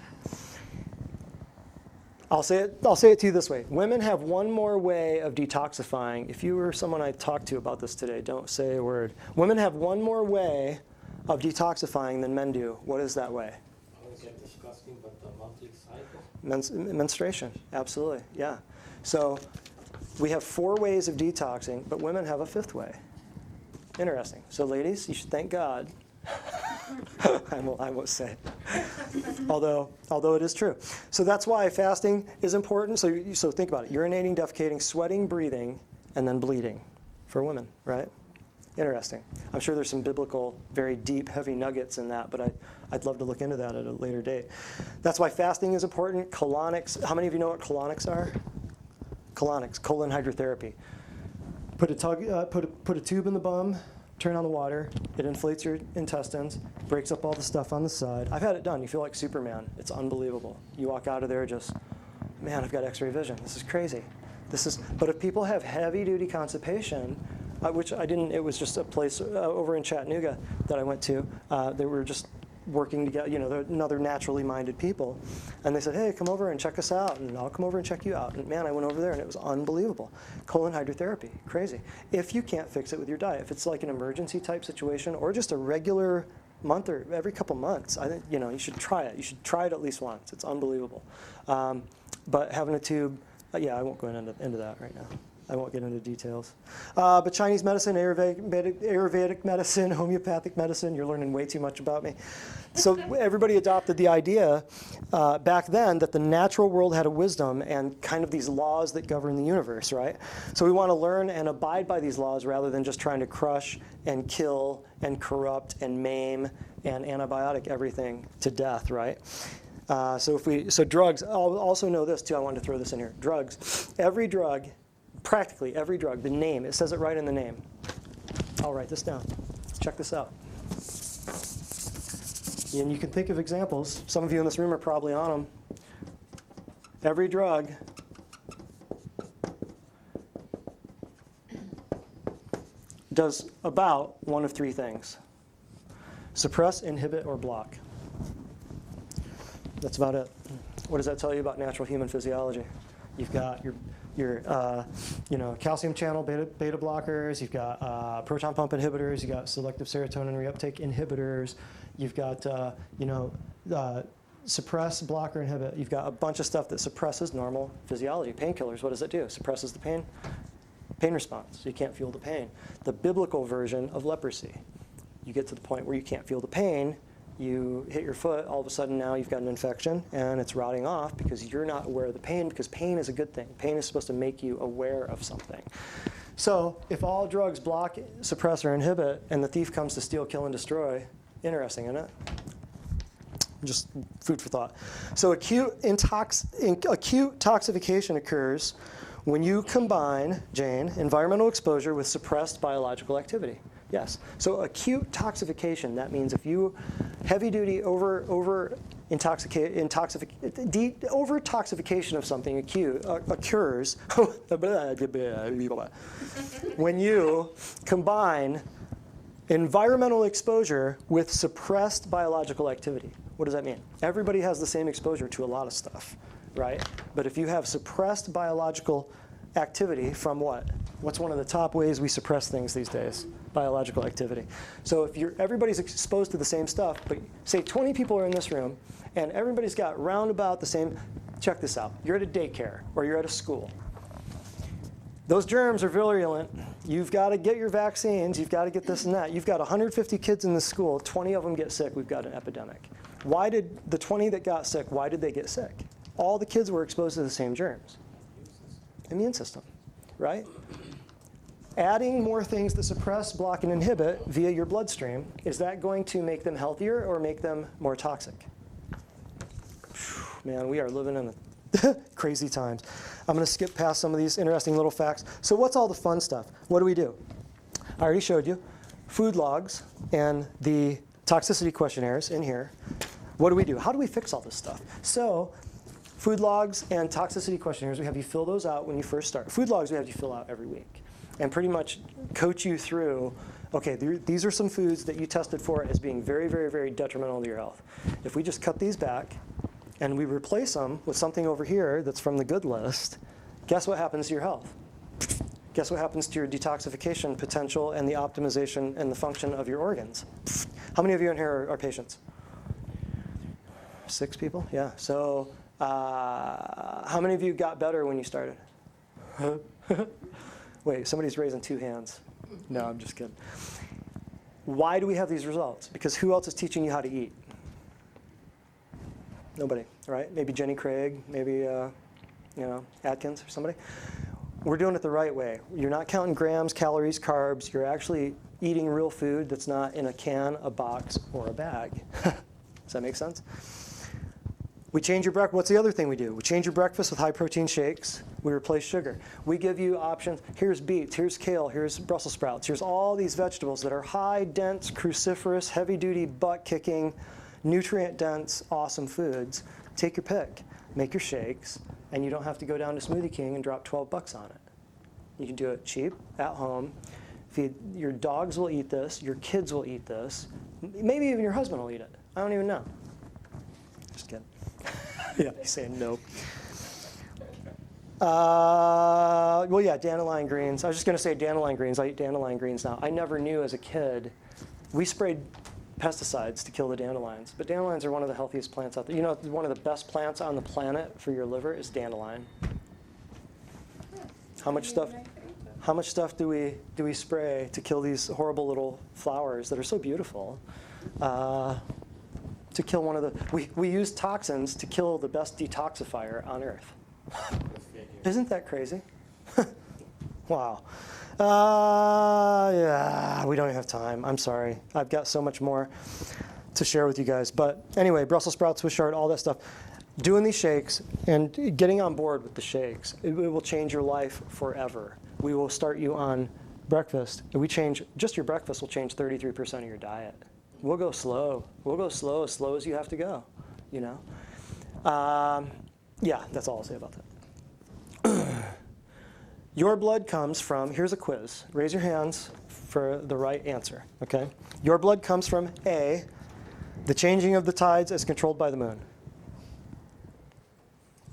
I'll say it to you this way. Women have one more way of detoxifying. If you were someone I talked to about this today, don't say a word. Women have one more way of detoxifying than men do. What is that way? I always get disgusting, but the monthly cycle? Menstruation, absolutely, yeah. So we have 4 ways of detoxing, but women have a 5th way. Interesting. So ladies, you should thank God. I won't say. Although it is true. So that's why fasting is important. So think about it. Urinating, defecating, sweating, breathing, and then bleeding for women, right? Interesting. I'm sure there's some biblical, very deep, heavy nuggets in that, but I'd love to look into that at a later date. That's why fasting is important. Colonics. How many of you know what colonics are? Colonics, colon hydrotherapy. Put a tube in the bum, turn on the water, it inflates your intestines, breaks up all the stuff on the side. I've had it done. You feel like Superman. It's unbelievable. You walk out of there just, man, I've got X-ray vision. This is crazy. But if people have heavy-duty constipation, which I didn't, it was just a place over in Chattanooga that I went to. They were just working together, they're another naturally minded people. And they said, hey, come over and check us out, and I'll come over and check you out. And man, I went over there, and it was unbelievable. Colon hydrotherapy, crazy. If you can't fix it with your diet, if it's like an emergency type situation, or just a regular month or every couple months, I think, you should try it. You should try it at least once. It's unbelievable. But having a tube, yeah, I won't go into that right now. I won't get into details. But Chinese medicine, Ayurvedic medicine, homeopathic medicine, you're learning way too much about me. So everybody adopted the idea back then that the natural world had a wisdom and kind of these laws that govern the universe, right? So we want to learn and abide by these laws rather than just trying to crush and kill and corrupt and maim and antibiotic everything to death, right? So drugs, I'll also know this too, I wanted to throw this in here. Drugs, practically every drug, the name, it says it right in the name. I'll write this down. Check this out. And you can think of examples. Some of you in this room are probably on them. Every drug does about one of 3 things. Suppress, inhibit, or block. That's about it. What does that tell you about natural human physiology? You've got your calcium channel beta blockers. You've got proton pump inhibitors. You've got selective serotonin reuptake inhibitors. You've got suppress, blocker, inhibit. You've got a bunch of stuff that suppresses normal physiology. Painkillers. What does it do? Suppresses the pain. pain response. So you can't feel the pain. The biblical version of leprosy. You get to the point where you can't feel the pain, you hit your foot, all of a sudden now you've got an infection and it's rotting off because you're not aware of the pain, because pain is a good thing. Pain is supposed to make you aware of something. So if all drugs block, suppress, or inhibit, and the thief comes to steal, kill, and destroy, interesting, isn't it? Just food for thought. So acute toxification occurs when you combine, Jane, environmental exposure with suppressed biological activity. Yes. So acute toxification, that means if you heavy-duty over toxification of something occurs when you combine environmental exposure with suppressed biological activity. What does that mean? Everybody has the same exposure to a lot of stuff, right? But if you have suppressed biological activity from what? What's one of the top ways we suppress things these days? Biological activity. So if everybody's exposed to the same stuff, but say 20 people are in this room, and everybody's got roundabout the same, check this out. You're at a daycare, or you're at a school. Those germs are virulent. You've got to get your vaccines. You've got to get this and that. You've got 150 kids in the school. 20 of them get sick. We've got an epidemic. Why did the 20 that got sick, why did they get sick? All the kids were exposed to the same germs. Immune system, right? Adding more things that suppress, block, and inhibit via your bloodstream, is that going to make them healthier or make them more toxic? Man, we are living in crazy times. I'm going to skip past some of these interesting little facts. So what's all the fun stuff? What do? I already showed you food logs and the toxicity questionnaires in here. What do? How do we fix all this stuff? So food logs and toxicity questionnaires, we have you fill those out when you first start. Food logs we have you fill out every week and pretty much coach you through, okay, these are some foods that you tested for as being very, very, very detrimental to your health. If we just cut these back and we replace them with something over here that's from the good list, guess what happens to your health? Guess what happens to your detoxification potential and the optimization and the function of your organs? How many of you in here are patients? 6 people? Yeah. So how many of you got better when you started? Wait, somebody's raising 2 hands. No, I'm just kidding. Why do we have these results? Because who else is teaching you how to eat? Nobody, right? Maybe Jenny Craig, maybe Atkins or somebody. We're doing it the right way. You're not counting grams, calories, carbs. You're actually eating real food that's not in a can, a box, or a bag. Does that make sense? We change your breakfast. What's the other thing we do? We change your breakfast with high-protein shakes. We replace sugar. We give you options. Here's beets, here's kale, here's Brussels sprouts. Here's all these vegetables that are high, dense, cruciferous, heavy-duty, butt-kicking, nutrient-dense, awesome foods. Take your pick. Make your shakes, and you don't have to go down to Smoothie King and drop $12 on it. You can do it cheap, at home. Your dogs will eat this. Your kids will eat this. Maybe even your husband will eat it. I don't even know. Just kidding. Yeah, he's saying nope. Well, yeah, dandelion greens. I was just going to say dandelion greens. I eat dandelion greens now. I never knew as a kid. We sprayed pesticides to kill the dandelions. But dandelions are one of the healthiest plants out there. You know, one of the best plants on the planet for your liver is dandelion. How much stuff do we spray to kill these horrible little flowers that are so beautiful? To kill one of the, we use toxins to kill the best detoxifier on earth. Isn't that crazy? Wow. Yeah, we don't have time. I'm sorry. I've got so much more to share with you guys. But anyway, Brussels sprouts, Swiss chard, all that stuff. Doing these shakes and getting on board with the shakes, it will change your life forever. We will start you on breakfast. If we change, just your breakfast will change 33% of your diet. We'll go slow. We'll go slow as you have to go, you know. Yeah, that's all I'll say about that. Your blood comes from, here's a quiz. Raise your hands for the right answer, okay? Your blood comes from A, the changing of the tides as controlled by the moon.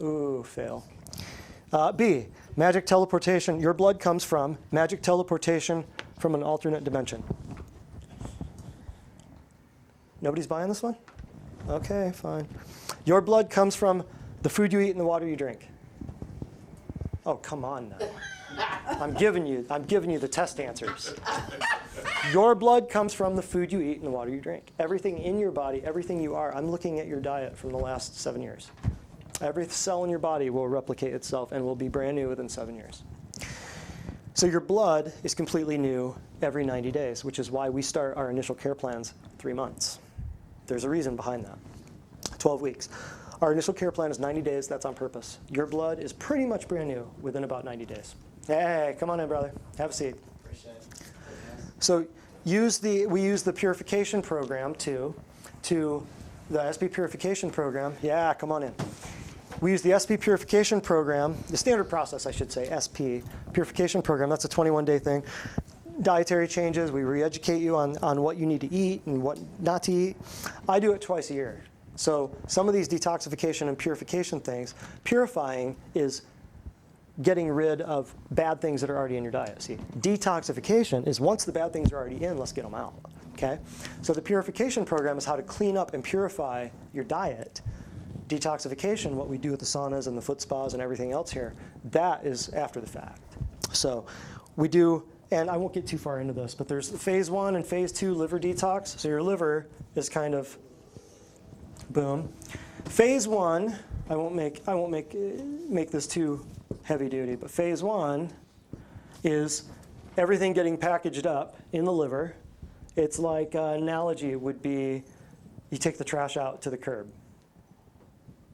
Ooh, fail. B, magic teleportation. Your blood comes from magic teleportation from an alternate dimension. Nobody's buying this one? Okay, fine. Your blood comes from the food you eat and the water you drink. Oh, come on now. I'm giving you the test answers. Your blood comes from the food you eat and the water you drink. Everything in your body, everything you are, I'm looking at your diet from the last 7 years. Every cell in your body will replicate itself and will be brand new within 7 years. So your blood is completely new every 90 days, which is why we start our initial care plans 3 months. There's a reason behind that. 12 weeks. Our initial care plan is 90 days. That's on purpose. Your blood is pretty much brand new within about 90 days. Hey, come on in, brother. Have a seat. Appreciate it. So we use the purification program to the SP purification program. Yeah, come on in. We use the SP purification program, the standard process, I should say, SP purification program. That's a 21-day thing. Dietary changes. We re-educate you on what you need to eat and what not to eat. I do it twice a year. So some of these detoxification and purification things, purifying is getting rid of bad things that are already in your diet. See, detoxification is once the bad things are already in, let's get them out. Okay? So the purification program is how to clean up and purify your diet. Detoxification, what we do with the saunas and the foot spas and everything else here, that is after the fact. So we do, and I won't get too far into this, but there's phase 1 and phase 2 liver detox. So your liver is kind of, boom. Phase 1, I won't make this too heavy duty, but phase 1 is everything getting packaged up in the liver. It's like an analogy would be you take the trash out to the curb.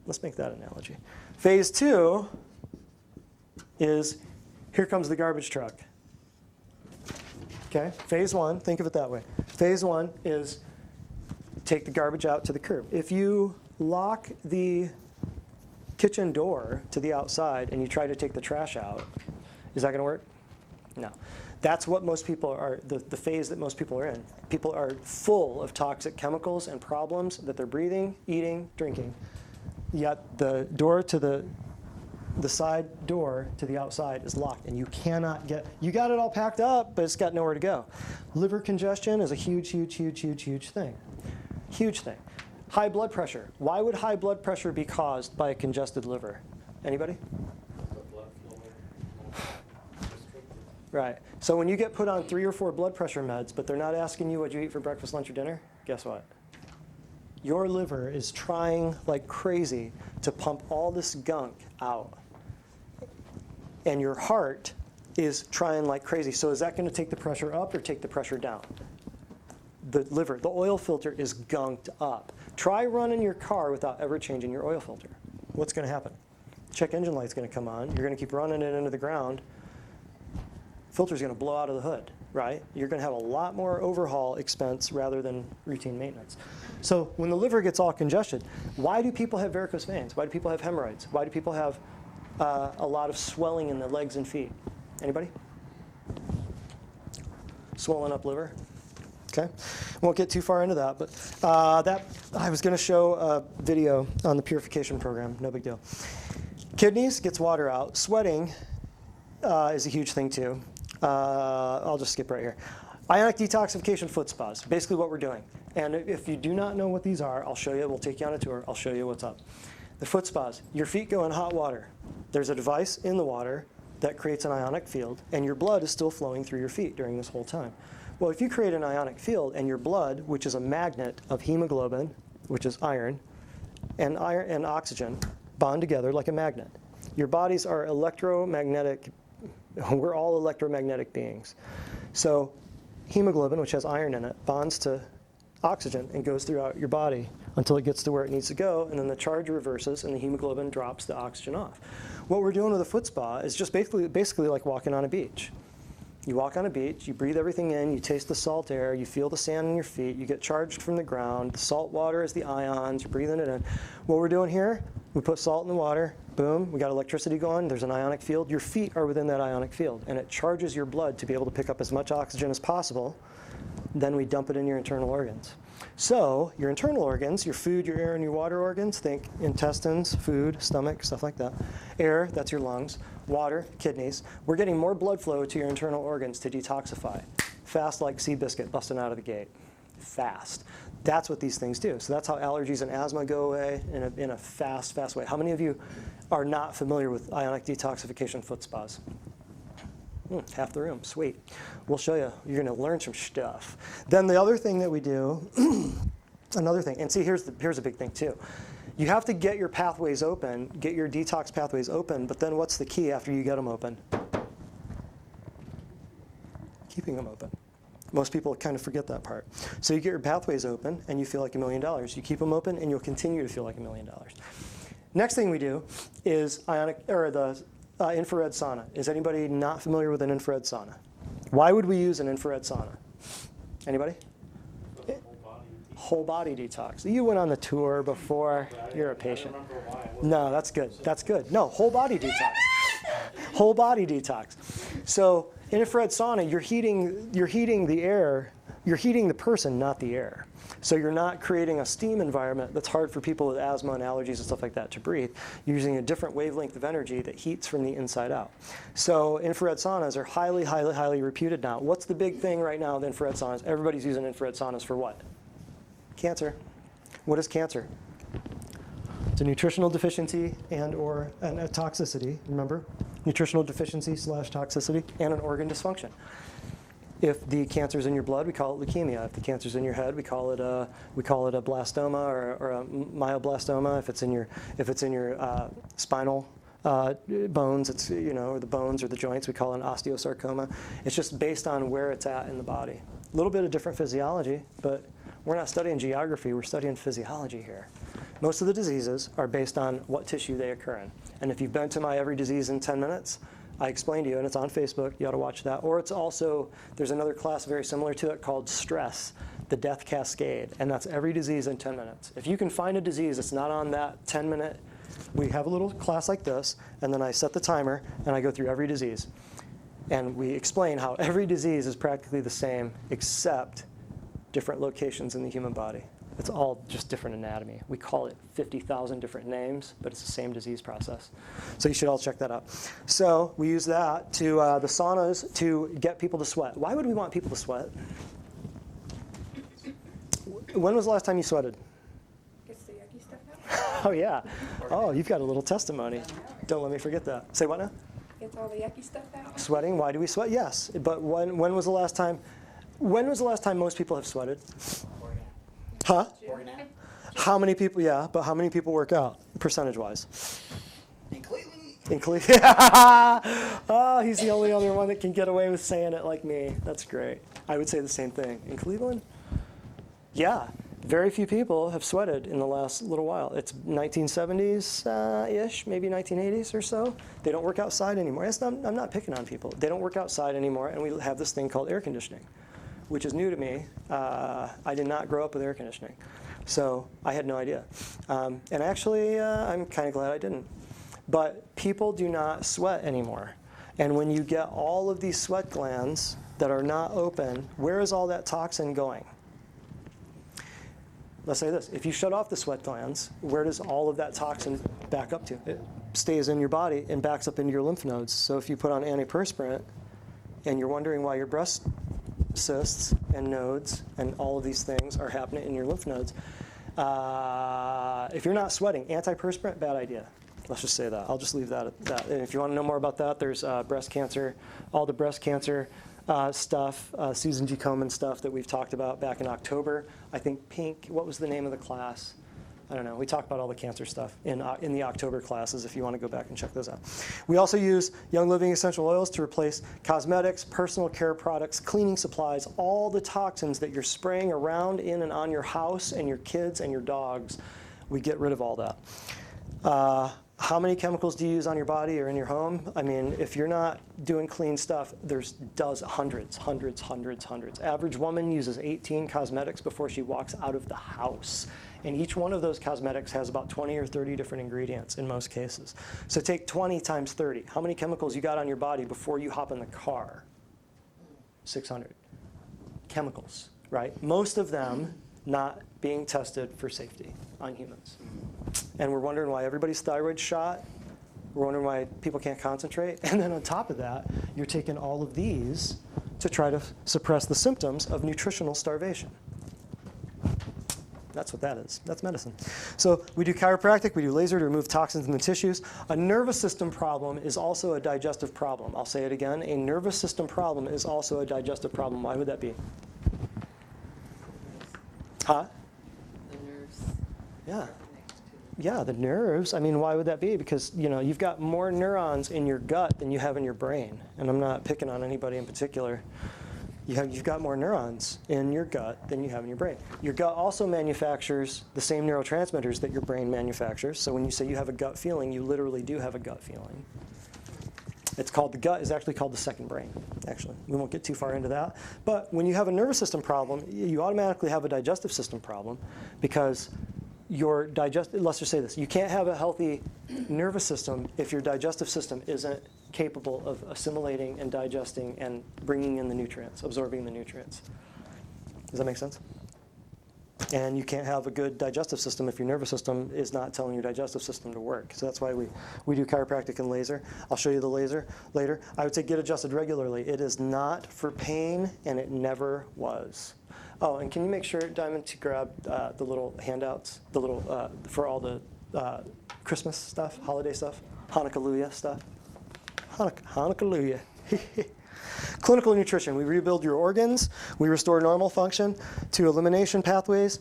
Let's make that analogy. Phase 2 is here comes the garbage truck. Okay? Phase 1, think of it that way. Phase 1 is take the garbage out to the curb. If you lock the kitchen door to the outside and you try to take the trash out, is that going to work? No. That's what most people are, the phase that most people are in. People are full of toxic chemicals and problems that they're breathing, eating, drinking. Yet the door to the side door to the outside is locked and you cannot get, you got it all packed up, but it's got nowhere to go. Liver congestion is a huge thing. Huge thing. High blood pressure. Why would high blood pressure be caused by a congested liver? Anybody? The blood flow restricted. Right. So when you get put on 3 or 4 blood pressure meds, but they're not asking you what you eat for breakfast, lunch, or dinner, guess what? Your liver is trying like crazy to pump all this gunk out. And your heart is trying like crazy. So is that going to take the pressure up or take the pressure down? The liver, the oil filter is gunked up. Try running your car without ever changing your oil filter. What's going to happen? Check engine light's going to come on. You're going to keep running it into the ground. Filter's going to blow out of the hood, right? You're going to have a lot more overhaul expense rather than routine maintenance. So when the liver gets all congested, why do people have varicose veins? Why do people have hemorrhoids? Why do people have a lot of swelling in the legs and feet? Anybody? Swollen up liver? Okay, won't get too far into that, but I was going to show a video on the purification program. No big deal. Kidneys gets water out. Sweating is a huge thing too. I'll just skip right here. Ionic detoxification foot spas. Basically what we're doing. And if you do not know what these are, I'll show you. We'll take you on a tour. I'll show you what's up. The foot spas. Your feet go in hot water. There's a device in the water that creates an ionic field, and your blood is still flowing through your feet during this whole time. Well, if you create an ionic field and your blood, which is a magnet of hemoglobin, which is iron and oxygen, bond together like a magnet. Your bodies are electromagnetic. We're all electromagnetic beings. So hemoglobin, which has iron in it, bonds to oxygen and goes throughout your body until it gets to where it needs to go, and then the charge reverses and the hemoglobin drops the oxygen off. What we're doing with a foot spa is just basically like walking on a beach. You walk on a beach, you breathe everything in, you taste the salt air, you feel the sand in your feet, you get charged from the ground. The salt water is the ions, you're breathing it in. What we're doing here, we put salt in the water, boom, we got electricity going, there's an ionic field. Your feet are within that ionic field, and it charges your blood to be able to pick up as much oxygen as possible. Then we dump it in your internal organs. So your internal organs, your food, your air, and your water organs, think intestines, food, stomach, stuff like that. Air, that's your lungs. Water, kidneys. We're getting more blood flow to your internal organs to detoxify. Fast like Seabiscuit busting out of the gate. Fast. That's what these things do. So that's how allergies and asthma go away in a fast way. How many of you are not familiar with ionic detoxification foot spas? Half the room, sweet. We'll show you. You're going to learn some stuff. Then the other thing that we do, another thing, and see, here's a big thing too. You have to get your pathways open, get your detox pathways open, but then what's the key after you get them open? Keeping them open. Most people kind of forget that part. So you get your pathways open and you feel like $1 million. You keep them open and you'll continue to feel like $1 million. Next thing we do is the infrared sauna. Is anybody not familiar with an infrared sauna? Why would we use an infrared sauna? Anybody? Whole body detox. You went on the tour before. You're a patient. No, that's good. That's good. No, whole body detox. Whole body detox. So in infrared sauna, you're heating the air. You're heating the person, not the air. So you're not creating a steam environment that's hard for people with asthma and allergies and stuff like that to breathe. You're using a different wavelength of energy that heats from the inside out. So infrared saunas are highly, highly, highly reputed now. What's the big thing right now with infrared saunas? Everybody's using infrared saunas for what? Cancer. What is cancer? It's a nutritional deficiency and or a toxicity, remember? Nutritional deficiency / toxicity and an organ dysfunction. If the cancer's in your blood, we call it leukemia. If the cancer's in your head, we call it a blastoma or a myoblastoma. If it's in your spinal bones, it's or the bones or the joints, we call it an osteosarcoma. It's just based on where it's at in the body. A little bit of different physiology, but we're not studying geography. We're studying physiology here. Most of the diseases are based on what tissue they occur in. And if you've been to my Every Disease in 10 Minutes, I explained to you, and it's on Facebook. You ought to watch that. Or it's also, there's another class very similar to it called Stress, the Death Cascade. And that's every disease in 10 minutes. If you can find a disease that's not on that 10-minute, we have a little class like this, and then I set the timer, and I go through every disease. And we explain how every disease is practically the same, except different locations in the human body. It's all just different anatomy. We call it 50,000 different names, but it's the same disease process. So you should all check that out. So we use that to the saunas to get people to sweat. Why would we want people to sweat? When was the last time you sweated? Gets the yucky stuff out. Oh, yeah. Oh, you've got a little testimony. Don't let me forget that. Say what now? Gets all the yucky stuff out. Sweating. Why do we sweat? Yes. But when was the last time? When was the last time most people have sweated? Huh? How many people? Yeah, but how many people work out percentage-wise? In Cleveland. In Cleveland. Oh, he's the only other one that can get away with saying it like me. That's great. I would say the same thing. In Cleveland? Yeah. Very few people have sweated in the last little while. It's 1970s-ish, maybe 1980s or so. They don't work outside anymore. I'm not picking on people. They don't work outside anymore, and we have this thing called air conditioning, which is new to me. I did not grow up with air conditioning, so I had no idea. And actually, I'm kind of glad I didn't. But people do not sweat anymore. And when you get all of these sweat glands that are not open, where is all that toxin going? Let's say this. If you shut off the sweat glands, where does all of that toxin back up to? It stays in your body and backs up into your lymph nodes. So if you put on antiperspirant and you're wondering why your breast cysts and nodes and all of these things are happening in your lymph nodes, if you're not sweating, antiperspirant, bad idea. Let's just say that. I'll just leave that at that. And if you want to know more about that, there's breast cancer, all the breast cancer stuff, Susan G. Komen stuff that we've talked about back in October. I think Pink, what was the name of the class? I don't know. We talked about all the cancer stuff in the October classes if you want to go back and check those out. We also use Young Living essential oils to replace cosmetics, personal care products, cleaning supplies, all the toxins that you're spraying around in and on your house and your kids and your dogs. We get rid of all that. How many chemicals do you use on your body or in your home? I mean, if you're not doing clean stuff, there's hundreds. Average woman uses 18 cosmetics before she walks out of the house. And each one of those cosmetics has about 20 or 30 different ingredients in most cases. So take 20 times 30. How many chemicals you got on your body before you hop in the car? 600. Chemicals, right? Most of them not being tested for safety on humans. And we're wondering why everybody's thyroid's shot. We're wondering why people can't concentrate. And then on top of that, you're taking all of these to try to suppress the symptoms of nutritional starvation. That's what that is. That's medicine. So we do chiropractic, we do laser to remove toxins in the tissues. A nervous system problem is also a digestive problem. I'll say it again. A nervous system problem is also a digestive problem. Why would that be? Huh? The nerves. Yeah. Connect to Yeah, the nerves. I mean, why would that be? Because, you've got more neurons in your gut than you have in your brain. And I'm not picking on anybody in particular. You've got more neurons in your gut than you have in your brain. Your gut also manufactures the same neurotransmitters that your brain manufactures. So when you say you have a gut feeling, you literally do have a gut feeling. The gut is actually called the second brain, actually. We won't get too far into that. But when you have a nervous system problem, you automatically have a digestive system problem because let's just say this, you can't have a healthy nervous system if your digestive system isn't capable of assimilating and digesting and bringing in the nutrients, absorbing the nutrients. Does that make sense? And you can't have a good digestive system if your nervous system is not telling your digestive system to work. So that's why we do chiropractic and laser. I'll show you the laser later. I would say get adjusted regularly. It is not for pain, and it never was. Oh, and can you make sure, Diamond, to grab the little handouts, for all the Christmas stuff, holiday stuff, Hanukkah stuff? Hanukkah. Clinical nutrition. We rebuild your organs. We restore normal function to elimination pathways.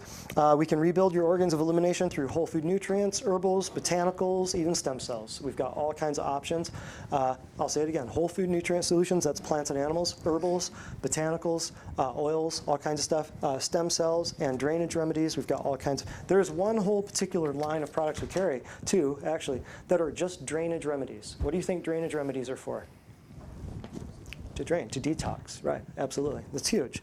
We can rebuild your organs of elimination through whole food nutrients, herbals, botanicals, even stem cells. We've got all kinds of options. I'll say it again. Whole food nutrient solutions, that's plants and animals, herbals, botanicals, oils, all kinds of stuff, stem cells, and drainage remedies. We've got all kinds. There's one whole particular line of products we carry, two, actually, that are just drainage remedies. What do you think drainage remedies are for? To drain, to detox, right, absolutely. That's huge.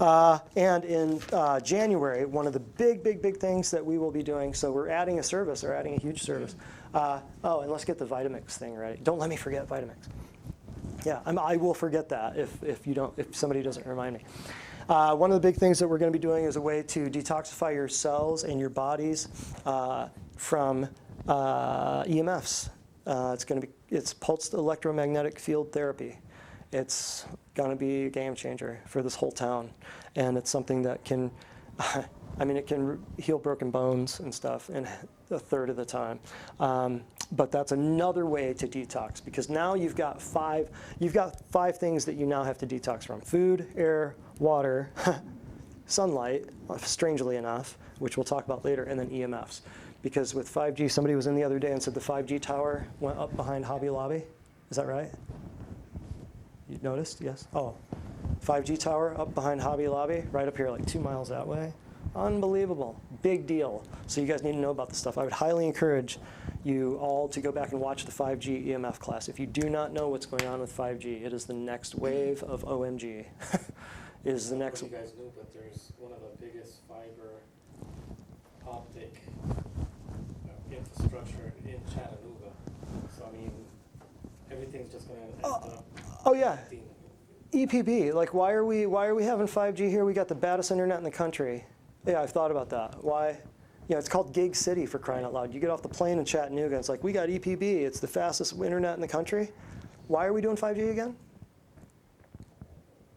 And in January, one of the big things that we will be doing, so we're adding a service, or adding a huge service. And let's get the Vitamix thing ready. Don't let me forget Vitamix. Yeah, I will forget that if somebody doesn't remind me. One of the big things that we're going to be doing is a way to detoxify your cells and your bodies from EMFs. It's pulsed electromagnetic field therapy. It's going to be a game changer for this whole town. And it's something that can, it can heal broken bones and stuff in a third of the time. But that's another way to detox, because now you've got five things that you now have to detox from: food, air, water, sunlight, strangely enough, which we'll talk about later, and then EMFs. Because with 5G, somebody was in the other day and said the 5G tower went up behind Hobby Lobby. Is that right? You noticed? Yes? Oh, 5G tower up behind Hobby Lobby, right up here, like 2 miles that way. Unbelievable. Big deal. So you guys need to know about this stuff. I would highly encourage you all to go back and watch the 5G EMF class. If you do not know what's going on with 5G, it is the next wave of OMG. It is the next. You guys knew, but there's one of the biggest fiber optic infrastructure in Chattanooga. So everything's just going to end up. Oh yeah, EPB. Like, why are we having 5G here? We got the baddest internet in the country. Yeah, I've thought about that. Why? It's called Gig City, for crying out loud. You get off the plane in Chattanooga, and it's like, we got EPB. It's the fastest internet in the country. Why are we doing 5G again?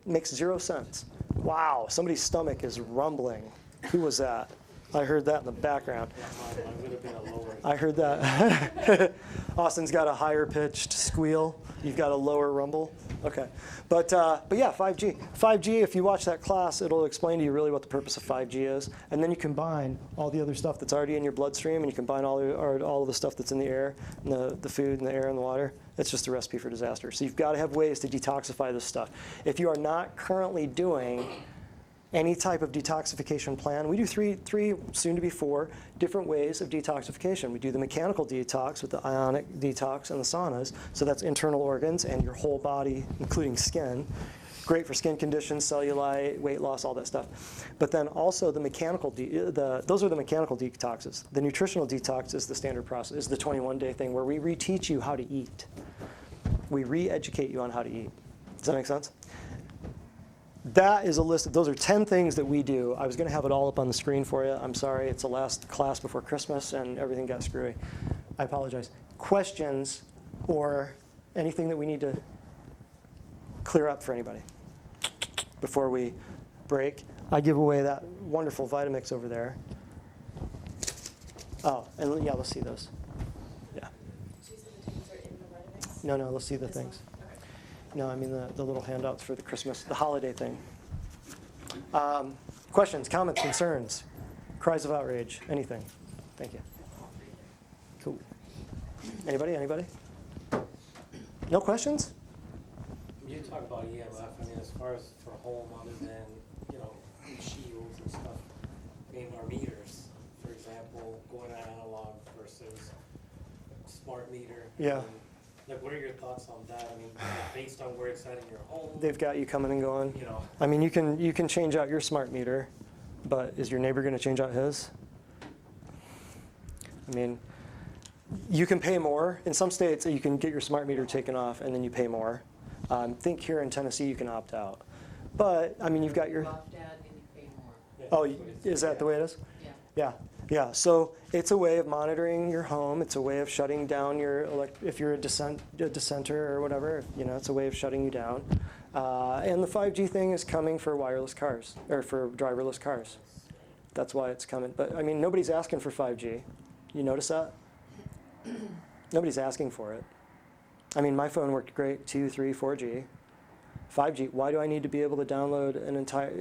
Makes 0 sense. Wow, somebody's stomach is rumbling. Who was that? I heard that in the background. Yeah, mine would have been a lower. I heard that. Austin's got a higher pitched squeal. You've got a lower rumble. Okay. But yeah, 5G. 5G, if you watch that class, it'll explain to you really what the purpose of 5G is. And then you combine all the other stuff that's already in your bloodstream, and you combine all of the stuff that's in the air, and the food and the air and the water. It's just a recipe for disaster. So you've got to have ways to detoxify this stuff. If you are not currently doing any type of detoxification plan, we do three, soon to be 4 different ways of detoxification. We do the mechanical detox with the ionic detox and the saunas. So that's internal organs and your whole body, including skin. Great for skin conditions, cellulite, weight loss, all that stuff. But then also the mechanical, those are the mechanical detoxes. The nutritional detox is the standard process, is the 21-day thing where we reteach you how to eat. We re-educate you on how to eat. Does that make sense? That is a list those are 10 things that we do. I was going to have it all up on the screen for you. I'm sorry, it's the last class before Christmas and everything got screwy. I apologize. Questions or anything that we need to clear up for anybody before we break? I give away that wonderful Vitamix over there. Oh, and yeah, let's see those. Yeah. So you said the tables are in the Weddamix? No, let's see the This one? things. Okay. No, I mean the little handouts for the Christmas, the holiday thing. Questions, comments, concerns, cries of outrage, anything? Thank you. Cool. Anybody? No questions? You talk about EMF, I mean, as far as for home, other than, shields and stuff, I mean, our meters, for example, going analog versus smart meter. Yeah. I mean, like, what are your thoughts on that? I mean, based on where it's at in your home, They've got you coming and going. you know, I mean, you can change out your smart meter, but is your neighbor going to change out his? I mean, you can pay more. In some states, you can get your smart meter taken off and then you pay more. I think here in Tennessee, you can opt out. But, I mean, you've got your... You opt out and you pay more. yeah, Oh, that's what it's- is that the way it is? Yeah. Yeah. So it's a way of monitoring your home. It's a way of shutting down your if you're a dissenter or whatever. It's a way of shutting you down. And the 5G thing is coming for wireless cars or for driverless cars. That's why it's coming. But I mean, nobody's asking for 5G. You notice that? Nobody's asking for it. I mean, my phone worked great, 2, 3, 4G. 5G, why do I need to be able to download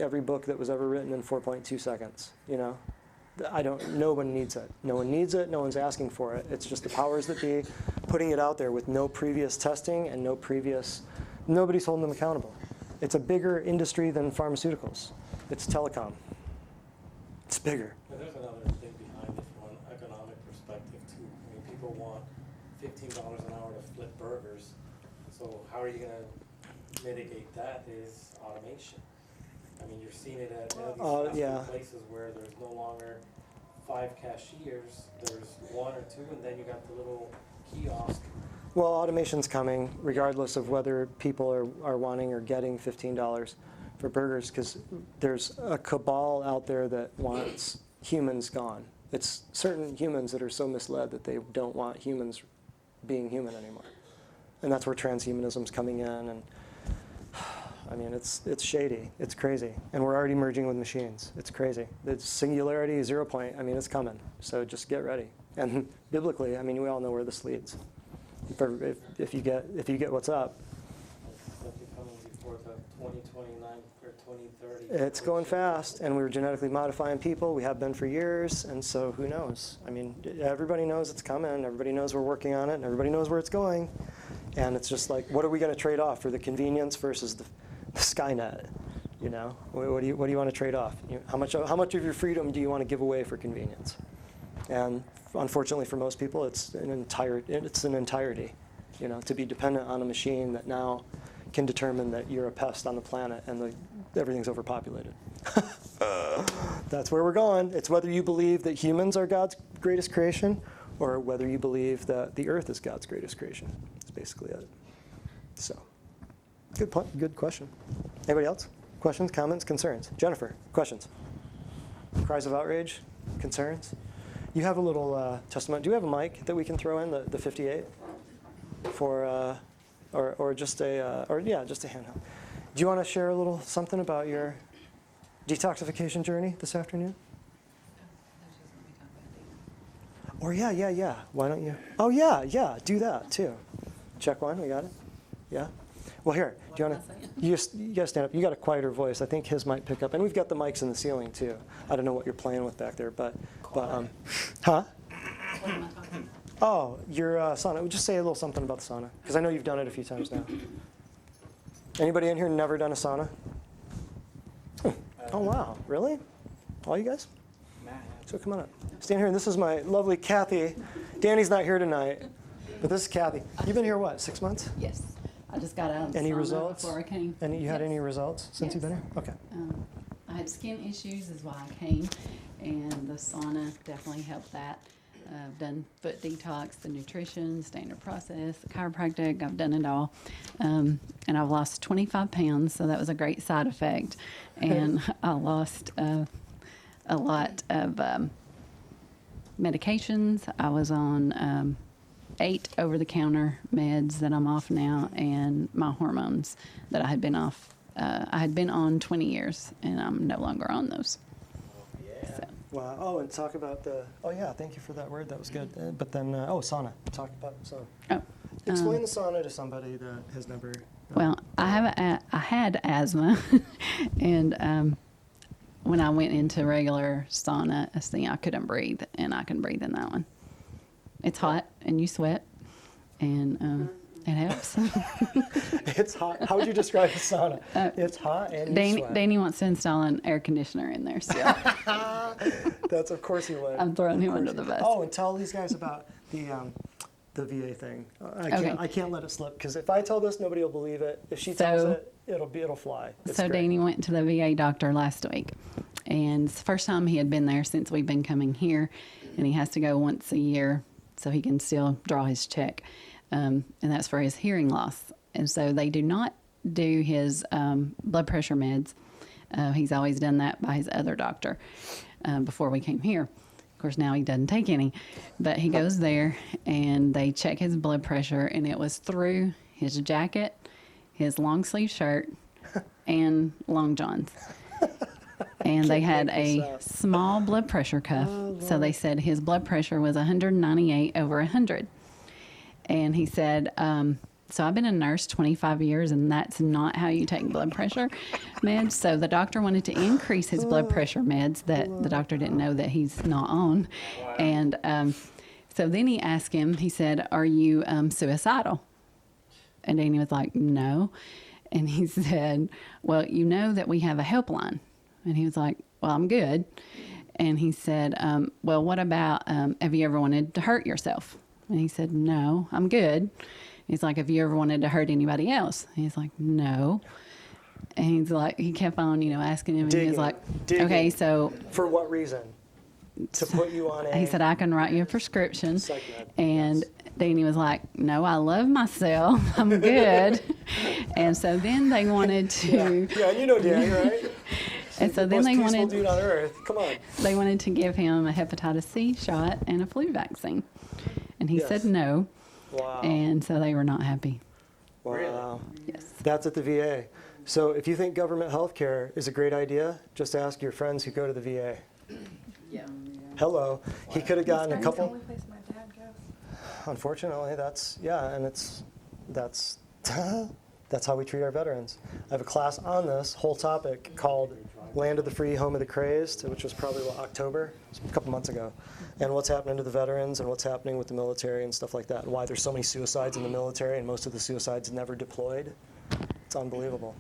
every book that was ever written in 4.2 seconds? No one needs it. No one needs it, no one's asking for it. It's just the powers that be putting it out there with no previous testing and nobody's holding them accountable. It's a bigger industry than pharmaceuticals. It's telecom. It's bigger. And there's another thing behind it from an economic perspective too. I mean, people want $15 an hour to flip burgers. So how are you gonna mitigate that is automation. I mean, you're seeing it at these fast yeah. food places where there's no longer 5 cashiers, there's 1 or 2, and then you got the little kiosk. Well, automation's coming regardless of whether people are wanting or getting $15 for burgers, because there's a cabal out there that wants humans gone. It's certain humans that are so misled that they don't want humans being human anymore. And that's where transhumanism's coming in. And I mean, it's shady. It's crazy. And we're already merging with machines. It's crazy. The singularity, 0 point, I mean, it's coming. So just get ready. And biblically, I mean, we all know where this leads. If you get what's up, It's coming before the 2029 or 2030. it's going fast. And we were genetically modifying people. We have been for years. And so who knows? I mean, everybody knows it's coming. Everybody knows we're working on it. And everybody knows where it's going. And it's just like, what are we going to trade off for the convenience versus the Skynet? What do you want to trade off? How much of your freedom do you want to give away for convenience? And unfortunately for most people, it's an entirety. To be dependent on a machine that now can determine that you're a pest on the planet and everything's overpopulated. That's where we're going. It's whether you believe that humans are God's greatest creation or whether you believe that the earth is God's greatest creation. That's basically it. So, good point. Good question. Anybody else? Questions, comments, concerns? Jennifer, questions? Cries of outrage? Concerns? You have a little testimony. Do you have a mic that we can throw in, the 58? For, or just a handheld. Do you want to share a little something about your detoxification journey this afternoon? Or yeah. Why don't you? Oh yeah, do that too. Check one, we got it? Yeah? Well here, do you want to, you gotta stand up. You got a quieter voice. I think his might pick up. And we've got the mics in the ceiling too. I don't know what you're playing with back there, but huh? What am I talking about? Oh, your sauna. Just say a little something about the sauna, because I know you've done it a few times now. Anybody in here never done a sauna? Oh wow, really? All you guys? So come on up. Stand here, and this is my lovely Kathy. Danny's not here tonight, but this is Kathy. You've been here, what, 6 months? Yes, I just got out of the Any sauna results? before I came. And you had Yes. any results since you've been here? Okay. I had skin issues is why I came, and the sauna definitely helped that. I've done foot detox, the nutrition, standard process, the chiropractic, I've done it all. And I've lost 25 pounds, so that was a great side effect. And I lost a lot of medications. I was on 8 over-the-counter meds that I'm off now, and my hormones that I had been off. I had been on 20 years, and I'm no longer on those. Yeah. So, Wow. Oh, and talk about the. Oh yeah, thank you for that word. That was good. But then, sauna. Talk about sauna. Oh, Explain the sauna to somebody that has never. well, I had asthma, and when I went into regular sauna, I couldn't breathe, and I can breathe in that one. It's hot, and you sweat, and it helps. It's hot. How would you describe the sauna? It's hot and you sweat. Danny wants to install an air conditioner in there still. That's of course he would. I'm throwing him Of course under the he bus. would. Oh, and tell these guys about the VA thing. I can't let it slip because if I tell this, nobody will believe it. If she tells it, it'll fly. It's So great. Danny went to the VA doctor last week, and it's the first time he had been there since we've been coming here, and he has to go once a year so he can still draw his check, and that's for his hearing loss. And so they do not do his blood pressure meds. He's always done that by his other doctor before we came here. Of course, now he doesn't take any, but he goes there and they check his blood pressure, and it was through his jacket, his long sleeve shirt, and long johns. And they had a small blood pressure cuff. So they said his blood pressure was 198 over 100. And he said, so I've been a nurse 25 years, and that's not how you take blood pressure meds. So the doctor wanted to increase his blood pressure meds that the doctor didn't know that he's not on. And so then he asked him, he said, are you suicidal? And Danny was like, no. And he said, well, you know that we have a helpline. And he was like, well, I'm good. And he said, well, what about, have you ever wanted to hurt yourself? And he said, no, I'm good. He's like, have you ever wanted to hurt anybody else? And he's like, no. And he's like, he kept on, asking him. And he was like, okay, so. For what reason? To put you on a. He said, I can write you a prescription. Psych med. And Yes. Danny was like, no, I love myself. I'm good. And so then they wanted to. Yeah, and you know Danny, right? And so then Most they peaceful wanted. dude on earth. Come on. They wanted to give him a hepatitis C shot and a flu vaccine. And he Yes. said no. Wow. And so they were not happy. Wow. Yes. That's at the VA. So if you think government health care is a great idea, just ask your friends who go to the VA. Yeah. Hello. He could have gotten a That's the couple. only place my dad goes. Unfortunately, and that's that's how we treat our veterans. I have a class on this whole topic called Land of the Free, Home of the Crazed, which was probably October, a couple months ago, and what's happening to the veterans and what's happening with the military and stuff like that, and why there's so many suicides in the military and most of the suicides never deployed. It's unbelievable.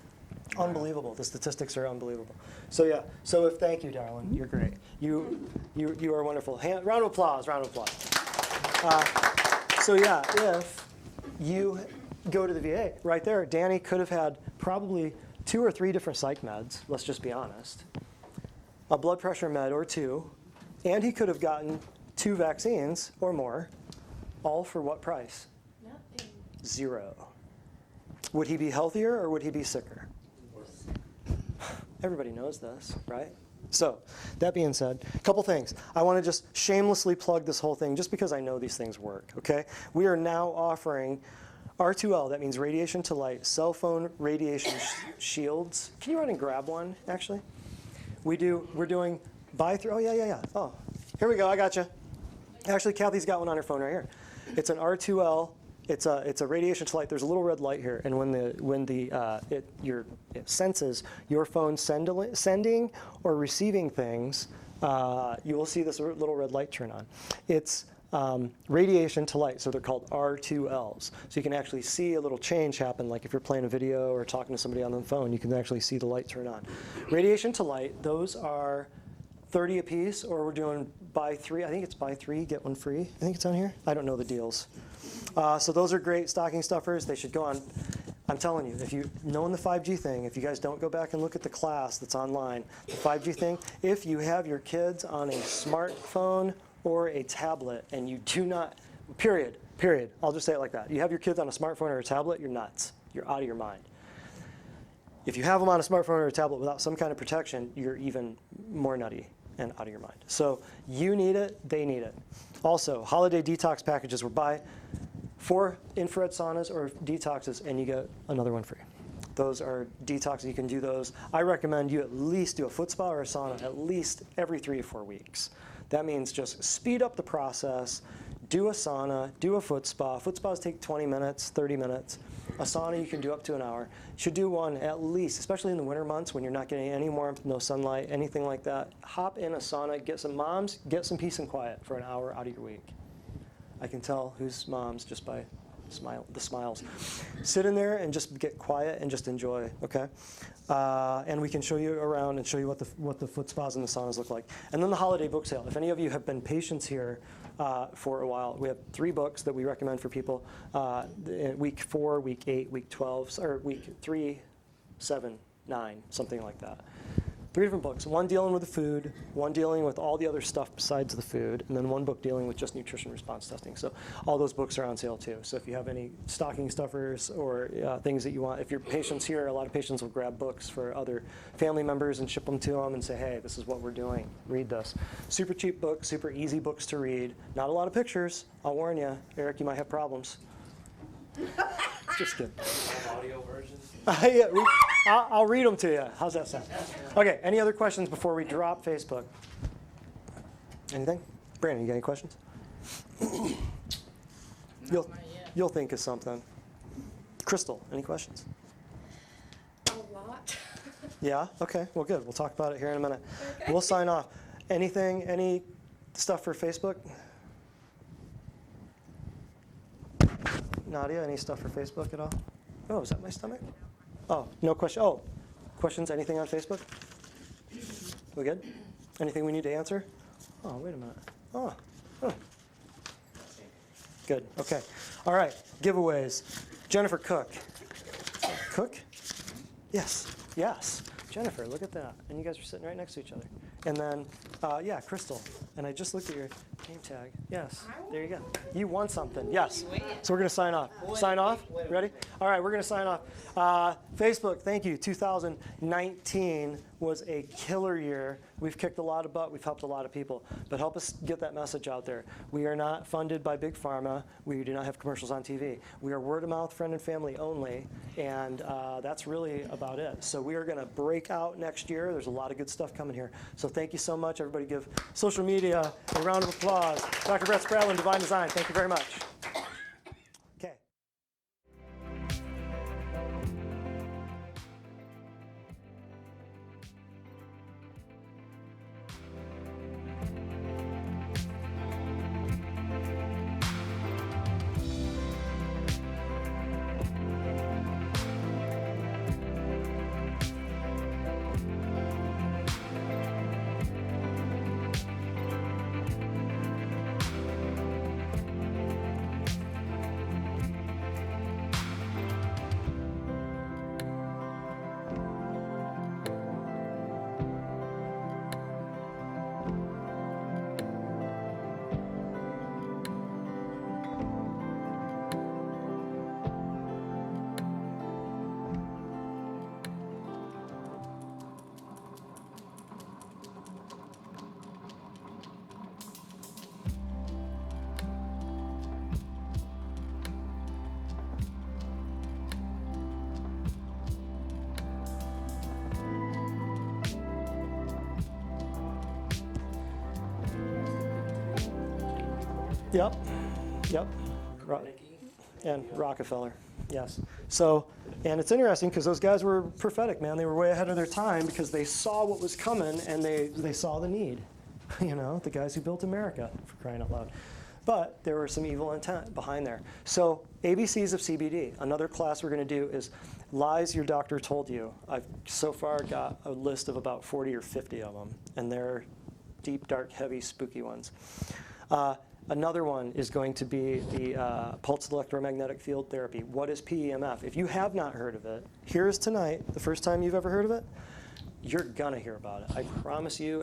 Unbelievable. The statistics are unbelievable. So yeah. So thank you, darling. You're great. You are wonderful. Round of applause. Round of applause. So yeah, if you go to the VA, right there, Danny could have had probably 2 or 3 different psych meds. Let's just be honest. A blood pressure med or 2, and he could have gotten 2 vaccines or more, all for what price? Nothing. 0. Would he be healthier or would he be sicker? Everybody knows this, right? So, that being said, a couple things. I want to just shamelessly plug this whole thing just because I know these things work, okay? We are now offering R2L, that means radiation to light, cell phone radiation shields. Can you run and grab one, actually? We're doing buy through, yeah. Oh, here we go, I got you. Actually, Kathy's got one on her phone right here. It's an R2L. It's a radiation to light. There's a little red light here, and when it senses your phone sending or receiving things, you will see this little red light turn on. It's radiation to light, so they're called R2Ls. So you can actually see a little change happen, like if you're playing a video or talking to somebody on the phone, you can actually see the light turn on. Radiation to light, those are 30 a piece, or we're doing buy 3. I think it's buy 3, get 1 free. I think it's on here. I don't know the deals. So those are great stocking stuffers. They should go on. I'm telling you, if you knowing the 5G thing, if you guys don't go back and look at the class that's online, the 5G thing, if you have your kids on a smartphone or a tablet and you do not, period, I'll just say it like that. You have your kids on a smartphone or a tablet, you're nuts. You're out of your mind. If you have them on a smartphone or a tablet without some kind of protection, you're even more nutty and out of your mind. So you need it, they need it. Also, holiday detox packages were buy 4 infrared saunas or detoxes and you get another one free. Those are detox. You can do those. I recommend you at least do a foot spa or a sauna at least every 3 to 4 weeks. That means just speed up the process, do a sauna, do a foot spa. Foot spas take 20 minutes, 30 minutes. A sauna you can do up to an hour. You should do one at least, especially in the winter months when you're not getting any warmth, no sunlight, anything like that. Hop in a sauna, get some peace and quiet for an hour out of your week. I can tell who's moms just by the smiles. Sit in there and just get quiet and just enjoy, okay? And we can show you around and show you what the foot spas and the saunas look like. And then the holiday book sale. If any of you have been patients here for a while, we have 3 books that we recommend for people. Week 4, week 8, week 12, or week 3, 7, 9, something like that. 3 different books. One dealing with the food, one dealing with all the other stuff besides the food, and then one book dealing with just nutrition response testing. So all those books are on sale too. So if you have any stocking stuffers or things that you want, if your patients here, a lot of patients will grab books for other family members and ship them to them and say, hey, this is what we're doing. Read this. Super cheap books, super easy books to read. Not a lot of pictures. I'll warn you, Eric, you might have problems. Just kidding. Audio versions? Yeah, I'll read them to you. How's that sound? Okay, any other questions before we drop Facebook? Anything? Brandon, you got any questions? You'll think of something. Crystal, any questions? A lot. Yeah? Okay, well good. We'll talk about it here in a minute. Okay. We'll sign off. Any stuff for Facebook? Nadia, any stuff for Facebook at all? Oh, is that my stomach? Oh, no question. Oh, questions? Anything on Facebook? We good? Anything we need to answer? Oh, wait a minute. Oh, huh. Good. Okay. All right. Giveaways. Jennifer Cook. Cook? Yes. Yes. Jennifer, look at that. And you guys are sitting right next to each other. And then, yeah, Crystal. And I just looked at your name tag. Yes. There you go. You won something. Yes. So we're going to sign off. Sign off? Ready? All right, we're going to sign off. Facebook, thank you. 2019 was a killer year. We've kicked a lot of butt. We've helped a lot of people. But help us get that message out there. We are not funded by Big Pharma. We do not have commercials on TV. We are word of mouth, friend and family only. And that's really about it. So we are going to break out next year. There's a lot of good stuff coming here. So thank you so much. Everybody give social media a round of applause. Dr. Brett Spradlin, Divine Design. Thank you very much. Okay. Yep. Yep. And Rockefeller. Yes. So, and it's interesting because those guys were prophetic, man. They were way ahead of their time because they saw what was coming and they saw the need. You know, the guys who built America, for crying out loud. But there were some evil intent behind there. So ABCs of CBD. Another class we're going to do is lies your doctor told you. I've so far got a list of about 40 or 50 of them. And they're deep, dark, heavy, spooky ones. Another one is going to be the pulsed electromagnetic field therapy. What is PEMF? If you have not heard of it, here's tonight, the first time you've ever heard of it, you're going to hear about it. I promise you.